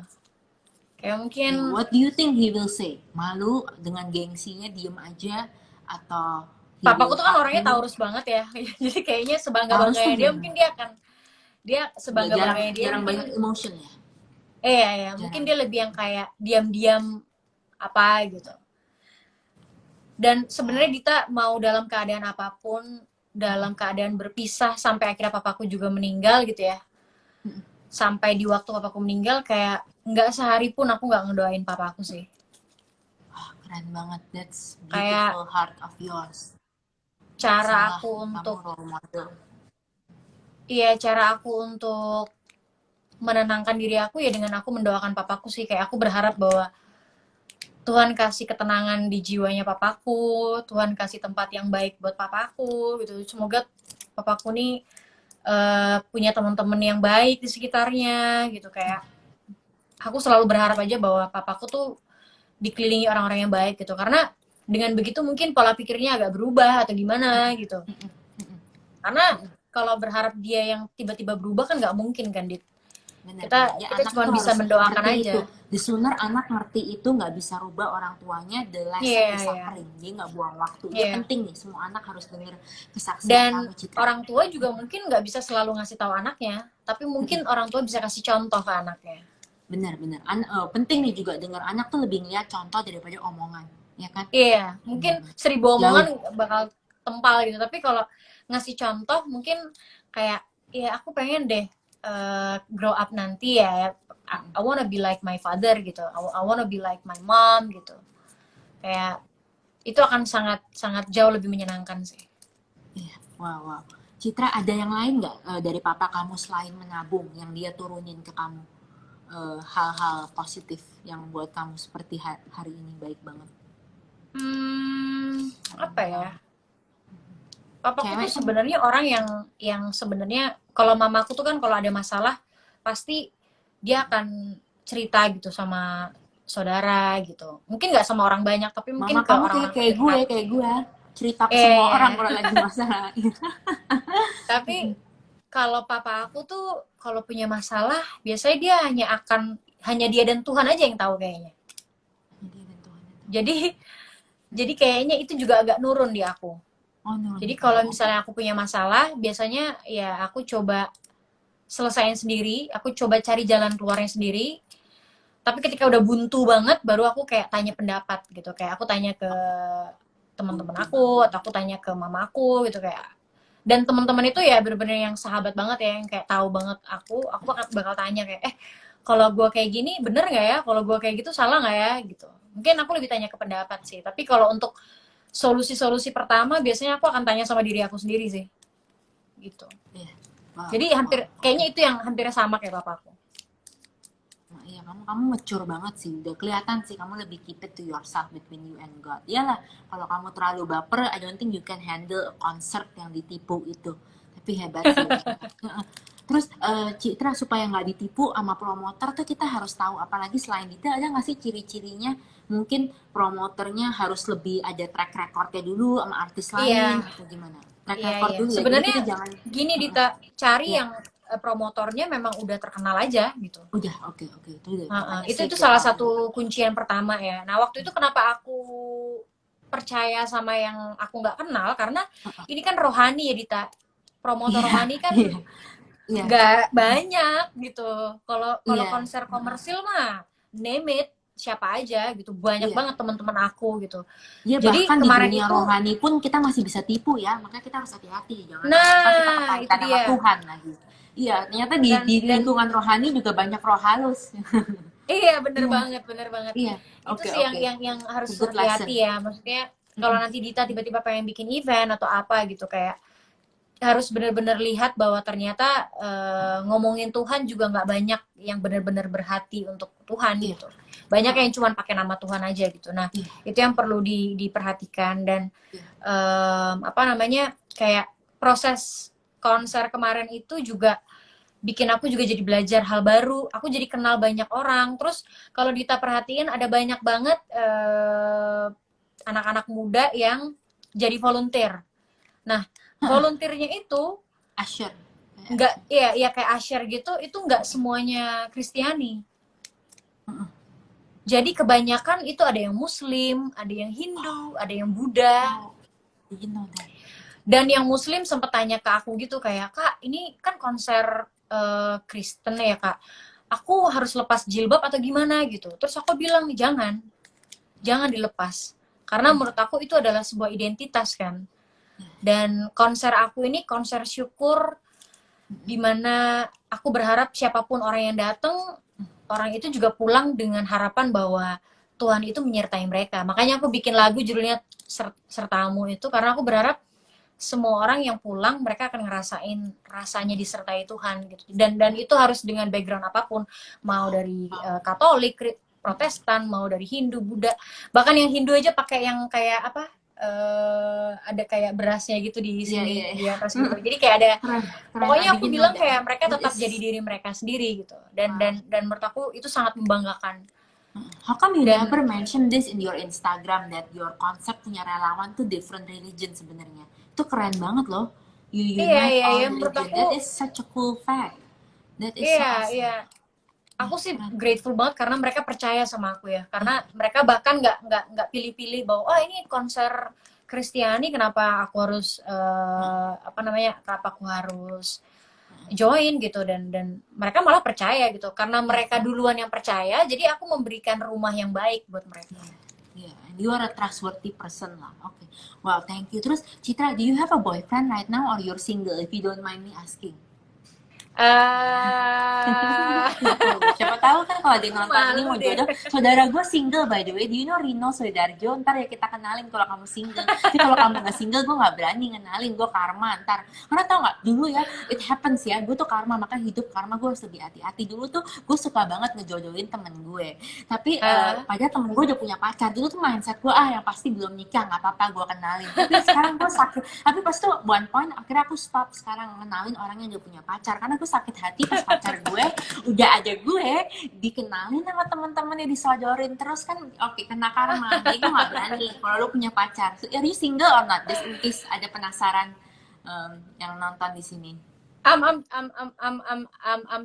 Kayak mungkin yeah, what do you think he will say? Malu dengan gengsinya, diem aja, atau he papaku will tuh kan hug orangnya you? Taurus banget ya. Jadi kayaknya Taurus tuh sebangga-bangganya dia gimana? mungkin dia Nggak, jarang sebangga-bangganya dia jarang mungkin banyak emotion ya, ya mungkin jarang. dia lebih yang kayak diam-diam apa gitu. Dan sebenarnya Wow. Dita mau dalam keadaan apapun, dalam keadaan berpisah sampai akhirnya papaku juga meninggal gitu ya. Sampai di waktu papaku meninggal kayak nggak sehari pun aku nggak ngedoain papaku sih. Wah, keren banget, that's Kayak beautiful heart of yours. cara Salah, aku kamu untuk role model. cara aku untuk menenangkan diri aku ya dengan aku mendoakan papaku sih. Kayak aku berharap bahwa Tuhan kasih ketenangan di jiwanya papaku, Tuhan kasih tempat yang baik buat papaku gitu. Semoga papaku nih punya teman-teman yang baik di sekitarnya gitu. Kayak aku selalu berharap aja bahwa papaku tuh dikelilingi orang-orang yang baik gitu. Karena dengan begitu mungkin pola pikirnya agak berubah atau gimana gitu. Karena kalau berharap dia yang tiba-tiba berubah kan nggak mungkin kan, Dit. Benar, benar. Kita Ya kita anak cuma itu bisa harus mendoakan ngerti aja. itu. The sooner anak ngerti itu nggak bisa rubah orang tuanya, the lesser Iya, the iya. suffering. Dia nggak buang waktu. Dia Iya. penting nih, semua anak harus dengar kesaksian Dan kamu, Citra. orang tua juga mungkin nggak bisa selalu ngasih tahu anaknya, tapi mungkin orang tua bisa kasih contoh ke anaknya. Benar, benar. Penting nih juga dengar anak tuh lebih ngeliat contoh daripada omongan, ya kan? Iya, mungkin 1000 Jauh. omongan bakal tempal gitu, tapi kalau ngasih contoh mungkin kayak, ya aku pengen deh grow up nanti ya, I wanna be like my father gitu, I wanna be like my mom gitu. Kayak itu akan sangat sangat jauh lebih menyenangkan sih. Iya, wow, wow. Citra, ada yang lain nggak dari papa kamu selain menabung yang dia turunin ke kamu? Hal-hal positif yang buat kamu seperti hari ini baik banget. Apa ya? Papaku tuh Cewek kan? sebenarnya orang yang sebenarnya kalau mamaku tuh kan kalau ada masalah pasti dia akan cerita gitu sama saudara gitu. Mungkin nggak sama orang banyak tapi Mama mungkin ke kamu kayak orang-orang kayak gue, terdekat. kayak gue. Cerita ke semua orang Eh, kalau lagi masalah. tapi kalau papa aku tuh kalau punya masalah biasanya dia hanya dia dan Tuhan aja yang tahu kayaknya. Jadi jadi kayaknya itu juga agak nurun di aku. Oh, nurun Jadi di kalau kamu. misalnya aku punya masalah, biasanya ya aku coba selesaiin sendiri, aku coba cari jalan keluarnya sendiri. Tapi ketika udah buntu banget, baru aku kayak tanya pendapat gitu. Kayak aku tanya ke teman-teman Buntu aku, banget. atau aku tanya ke mamaku gitu kayak. Dan teman-teman itu ya bener-bener yang sahabat banget ya, yang kayak tahu banget aku bakal tanya kayak, kalau gue kayak gini bener nggak ya? Kalau gue kayak gitu salah nggak ya? Gitu. Mungkin aku lebih tanya ke pendapat sih. Tapi kalau untuk solusi-solusi pertama, biasanya aku akan tanya sama diri aku sendiri sih. Gitu. Iya. Wow, Jadi wow. kayaknya Oke. itu yang hampir sama kayak bapakku. Nah, iya, kamu mature banget sih. Udah kelihatan sih kamu lebih keep it to yourself between you and God. Iyalah, kalau kamu terlalu baper, I don't think you can handle a concert yang ditipu itu. Tapi hebat sih. Terus Citra, supaya nggak ditipu sama promotor tuh kita harus tahu, apalagi selain itu ada nggak sih ciri-cirinya? Mungkin promotornya harus lebih ada track recordnya dulu sama artis lain Iya, atau gimana? Track iya, record iya. dulu ya. Jadi Sebenarnya kita jangan. gini Dita, cari Ya, yang promotornya memang udah terkenal aja gitu. udah, oke, oke, itu udah Heeh, makanya itu sleep ya salah kamu. satu kuncian pertama ya. Nah waktu itu kenapa aku percaya sama yang aku nggak kenal karena ini kan rohani ya Dita. Promotor Iya, rohani kan iya, iya, nggak banyak gitu. Kalau kalau iya, konser komersil mah name it siapa aja gitu. Banyak iya. banget teman-teman aku gitu. Iya, Jadi bahkan di kemarin dunia itu, rohani pun kita masih bisa tipu ya, makanya kita harus hati-hati, jangan ntar kita nah itu kepanikan sama dia. Tuhan lagi. Iya, ternyata di Dan lingkungan rohani juga banyak roh halus. iya bener Iya, banget, bener banget. iya, Itu oke, sih yang oke, yang harus it's a good lesson. hati-hati ya. Maksudnya kalau nanti Dita tiba-tiba pengen bikin event atau apa gitu kayak harus bener-bener lihat bahwa ternyata ngomongin Tuhan juga nggak banyak yang bener-bener berhati untuk Tuhan Iya, gitu. Banyak yang cuma pakai nama Tuhan aja gitu. Nah, iya, itu yang perlu diperhatikan dan iya, apa namanya kayak proses konser kemarin itu juga bikin aku juga jadi belajar hal baru. Aku jadi kenal banyak orang. Terus kalau Dita perhatiin ada banyak banget anak-anak muda yang jadi volunteer. Nah, volunteernya itu Asher, nggak, ya ya kayak Asher gitu, itu nggak semuanya Kristiani. Jadi kebanyakan itu ada yang Muslim, ada yang Hindu, ada yang Buddha. oh, you know that. Dan yang Muslim sempet tanya ke aku gitu kayak, Kak, ini kan konser Kristen ya Kak. Aku harus lepas jilbab atau gimana gitu. Terus aku bilang, jangan dilepas. Karena menurut aku itu adalah sebuah identitas kan. Dan konser aku ini konser syukur dimana aku berharap siapapun orang yang datang, orang itu juga pulang dengan harapan bahwa Tuhan itu menyertai mereka. Makanya aku bikin lagu judulnya Sertamu itu karena aku berharap semua orang yang pulang mereka akan ngerasain rasanya disertai Tuhan gitu. Dan itu harus dengan background apapun, mau dari Katolik, Protestan, mau dari Hindu, Buddha, bahkan yang Hindu aja pakai yang kayak apa, ada kayak berasnya gitu di Iya, sini iya, di iya. atas gitu. Jadi kayak ada, Keren, keren. I pokoknya aku didn't know bilang that. kayak mereka That tetap jadi is, diri mereka sendiri gitu, dan wow. menurut aku itu sangat membanggakan. How come you Dan never mention this in your Instagram that your concept punya relawan tuh different religion sebenarnya? Itu keren banget loh. You iya unite iya all iya menurut religion. aku, That is such a cool fact. That is so iya awesome. iya Ya, aku sih keren. grateful banget karena mereka percaya sama aku ya, karena mereka bahkan nggak pilih-pilih bahwa oh ini konser Kristiani kenapa aku harus apa namanya, kenapa aku harus join gitu, dan mereka malah percaya gitu, karena mereka duluan yang percaya jadi aku memberikan rumah yang baik buat mereka. Yeah, and you are a trustworthy person lah. Okay. Wow, thank you. Terus Citra, do you have a boyfriend right now or you're single if you don't mind me asking? Siapa tahu kan kalau dia nonton ini mau jodoh. Saudara gue single by the way. Do you know Rino Soedarjo? Ntar ya kita kenalin kalau kamu single. Tapi kalau kamu nggak single, gue nggak berani ngenalin. Gue karma ntar. Karena tau nggak, dulu ya, it happens ya. Gue tuh karma, makanya hidup karma gue harus lebih hati-hati. Dulu tuh gue suka banget ngejodohin temen gue. Tapi padahal temen gue udah punya pacar. Dulu tuh mindset gue, yang pasti belum nikah, nggak apa-apa gue kenalin. Tapi sekarang gue sakit. Tapi pas tuh one point, akhirnya aku stop sekarang ngenalin orang yang udah punya pacar. Karena gue sakit hati pas pacar gue udah ada gue dikenalin sama teman-temannya, disodorin terus kan. Oke, kena karma. Jadi gue nggak berani kalau lu punya pacar. So, are you single or not? Just in case ada penasaran yang nonton di sini. I'm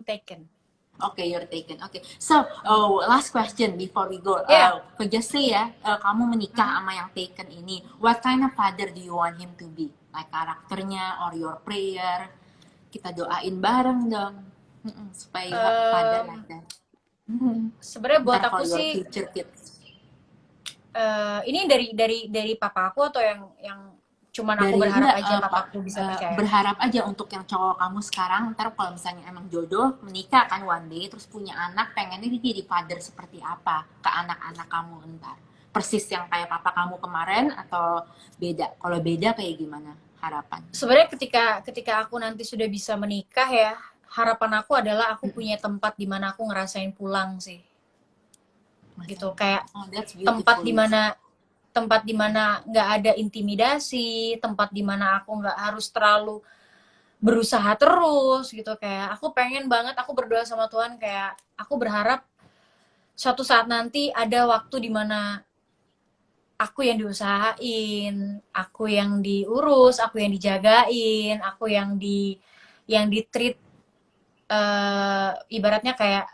taken. Okay, you're taken. Okay. So, last question before we go. Yeah. Just say ya, kamu menikah sama yang taken ini. What kind of father do you want him to be? Like karakternya or your prayer? Kita doain bareng dong. Supaya you have a father like that. Sebenarnya buat Ntar aku for your sih future kids. ini dari papa aku atau yang cuman aku Dari berharap enggak, aja papa aku bisa percaya. berharap aja untuk yang cowok kamu sekarang, ntar kalau misalnya emang jodoh, menikah kan one day, terus punya anak, pengennya dia jadi father seperti apa ke anak-anak kamu ntar? Persis yang kayak papa kamu kemarin atau beda? Kalau beda kayak gimana harapan? Sebenarnya ketika aku nanti sudah bisa menikah ya, harapan aku adalah aku punya tempat di mana aku ngerasain pulang sih. Gitu, kayak tempat di mana nggak ada intimidasi, tempat di mana aku nggak harus terlalu berusaha terus gitu. Kayak aku pengen banget, aku berdoa sama Tuhan, kayak aku berharap suatu saat nanti ada waktu di mana aku yang diusahain, aku yang diurus, aku yang dijagain, aku yang di treat, ibaratnya kayak,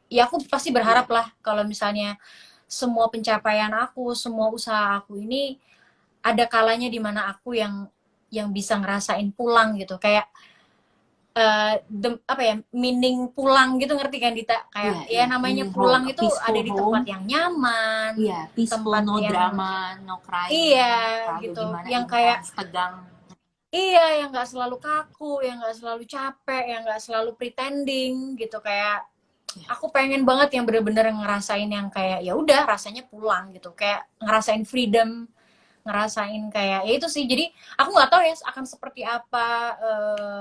ya aku pasti berharap lah kalau misalnya semua pencapaian aku, semua usaha aku ini ada kalanya di mana aku yang bisa ngerasain pulang gitu. Kayak apa ya, meaning pulang gitu, ngerti kan Dita? Kayak ya namanya pulang home, itu ada di tempat yang nyaman, peaceful, tempat no yang drama, no crying, iya gitu, gimana, yang kayak tegang. iya, yang nggak selalu kaku, yang nggak selalu capek, yang nggak selalu pretending gitu. Kayak aku pengen banget yang bener-bener ngerasain yang kayak ya udah rasanya pulang gitu, kayak ngerasain freedom, ngerasain kayak ya itu sih. Jadi aku nggak tahu ya akan seperti apa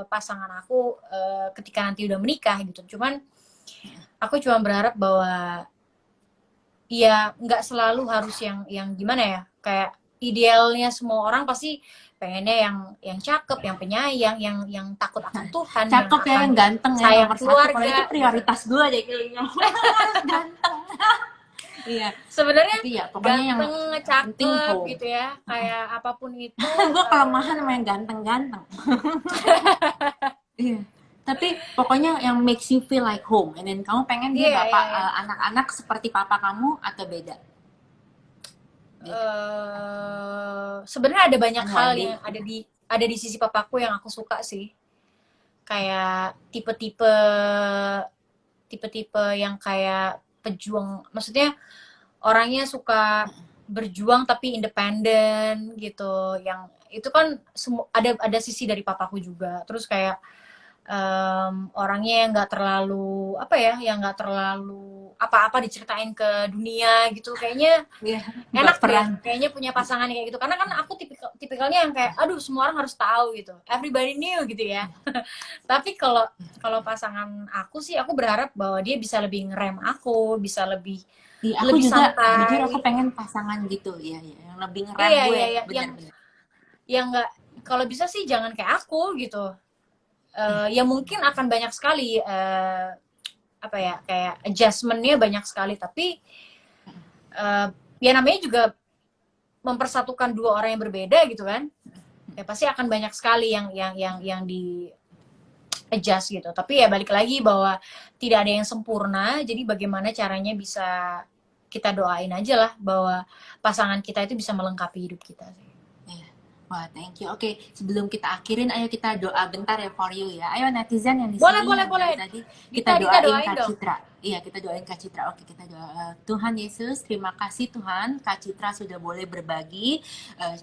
pasangan aku ketika nanti udah menikah gitu. Cuman aku cuma berharap bahwa ya nggak selalu harus yang gimana ya, kayak idealnya semua orang pasti pengennya yang cakep, yang penyayang, yang takut akan Tuhan, cakep ya, yang ganteng ya, sayang nomor keluarga. Kalau itu prioritas gue deh kayaknya. Ganteng. Iya. Sebenarnya ya, pokoknya ganteng, yang cakep gitu ya, kayak apapun itu. Gue kelemahan sama yang ganteng-ganteng. Iya. Tapi pokoknya yang makes you feel like home. And then kamu pengen dia bapak anak-anak seperti papa kamu atau beda? Sebenarnya ada banyak hal yang ada di sisi papaku yang aku suka sih. Kayak tipe-tipe yang kayak pejuang, maksudnya orangnya suka berjuang tapi independen gitu. Yang itu kan ada sisi dari papaku juga. Terus kayak orangnya yang nggak terlalu apa ya, yang nggak terlalu apa-apa diceritain ke dunia gitu. Kayaknya Iya, enak deh baperan. kayaknya punya pasangan kayak gitu, karena kan aku tipikalnya yang kayak aduh semua orang harus tahu gitu, everybody knew gitu ya. Tapi kalau kalau pasangan aku sih, aku berharap bahwa dia bisa lebih ngerem aku, bisa lebih Iya, aku lebih juga jujur aku santai. pengen pasangan gitu, ya, ya, yang lebih ngerem Iya gue, iya iya, bener-bener. yang nggak, kalau bisa sih jangan kayak aku gitu. Iya, Ya mungkin akan banyak sekali apa ya, kayak adjustmentnya banyak sekali, tapi eh, ya namanya juga mempersatukan dua orang yang berbeda gitu kan, ya pasti akan banyak sekali yang di adjust gitu. Tapi ya balik lagi bahwa tidak ada yang sempurna, jadi bagaimana caranya bisa kita doain aja lah bahwa pasangan kita itu bisa melengkapi hidup kita sih. iya. Wah, thank you. Oke, sebelum kita akhirin, ayo kita doa bentar ya for you ya. Ayo netizen yang di Boleh, sini boleh, yang boleh. dari tadi kita Dita, Dita doain doain Kak dong. Citra. Iya, kita doain Kak Citra. Oke, kita doa. Tuhan Yesus, terima kasih Tuhan, Kak Citra sudah boleh berbagi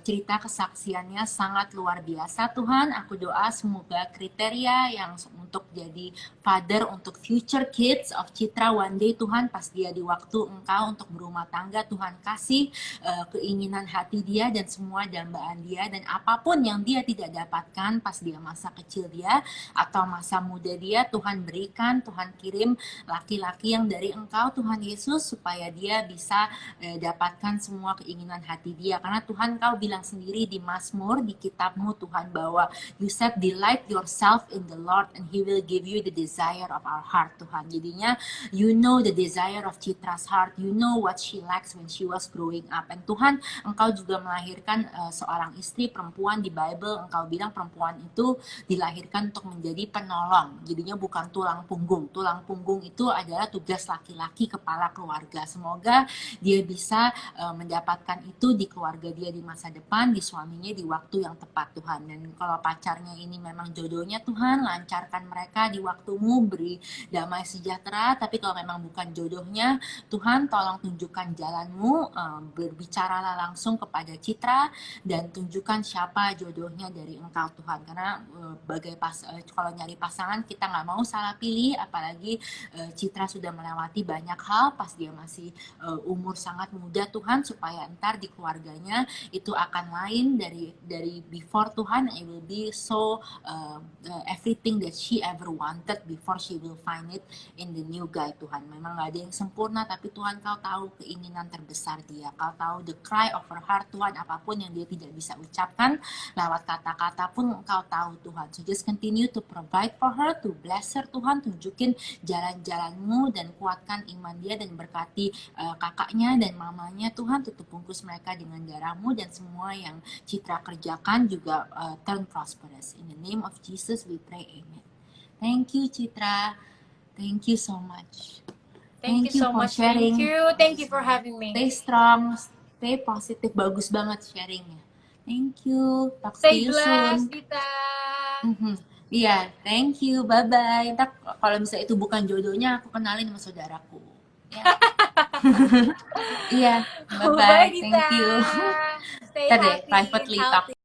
cerita kesaksiannya sangat luar biasa Tuhan. Aku doa semoga kriteria yang untuk jadi father untuk future kids of Citra one day Tuhan, pas dia di waktu Engkau untuk berumah tangga, Tuhan kasih keinginan hati dia dan semua dambaan dia, dan apapun yang dia tidak dapatkan pas dia masa kecil dia atau masa muda dia, Tuhan berikan, Tuhan kirim laki-laki yang dari Engkau Tuhan Yesus, supaya dia bisa dapatkan semua keinginan hati dia. Karena Tuhan, Kau bilang sendiri di Mazmur, di kitabmu Tuhan, bahwa you said delight yourself in the Lord and He will give you the desire of our heart Tuhan. Jadinya you know the desire of Citra's heart, you know what she likes when she was growing up. And Tuhan, Engkau juga melahirkan seorang istri perempuan di Bible. Engkau bilang perempuan itu dilahirkan untuk menjadi penolong. Jadinya bukan tulang punggung. Tulang punggung itu adalah tugas laki-laki, kepala keluarga. Semoga dia bisa mendapatkan itu di keluarga dia di masa depan, di suaminya di waktu yang tepat Tuhan. Dan kalau pacarnya ini memang jodohnya Tuhan, lancarkan mereka di waktumu, beri damai sejahtera. Tapi kalau memang bukan jodohnya, Tuhan tolong tunjukkan jalanmu, berbicaralah langsung kepada Citra dan tunjukkan siapa jodohnya dari Engkau Tuhan. Karena kalau nyari pasangan kita nggak mau salah pilih, apalagi Citra sudah melewati banyak hal pas dia masih umur sangat muda Tuhan, supaya ntar di keluarganya itu akan lain dari before Tuhan. It will be so everything that she ever wanted before she will find it in the new guy Tuhan. Memang gak ada yang sempurna, tapi Tuhan Kau tahu keinginan terbesar dia, Kau tahu the cry of her heart Tuhan, apapun yang dia tidak bisa ucapkan lewat kata-kata pun Engkau tahu Tuhan. So just continue to provide for her, to bless her Tuhan, tunjukin jalan-jalanmu dan kuatkan iman dia, dan berkati kakaknya dan mamanya Tuhan, tutup bungkus mereka dengan darahmu, dan semua yang Citra kerjakan juga turn prosperous. In the name of Jesus we pray, amen. Thank you Citra, thank you so much. Thank you so for much. sharing. Thank you for having me. Stay strong, stay positive, bagus banget sharingnya. Thank you, talk to Stay you blessed, soon. Dita. Iya, thank you, bye-bye. Ntar kalau misalnya itu bukan jodohnya, aku kenalin sama saudaraku. Ya. Iya, Bye, bye-bye, Dita. thank you. Stay Ntar deh, happy, privately talk. healthy.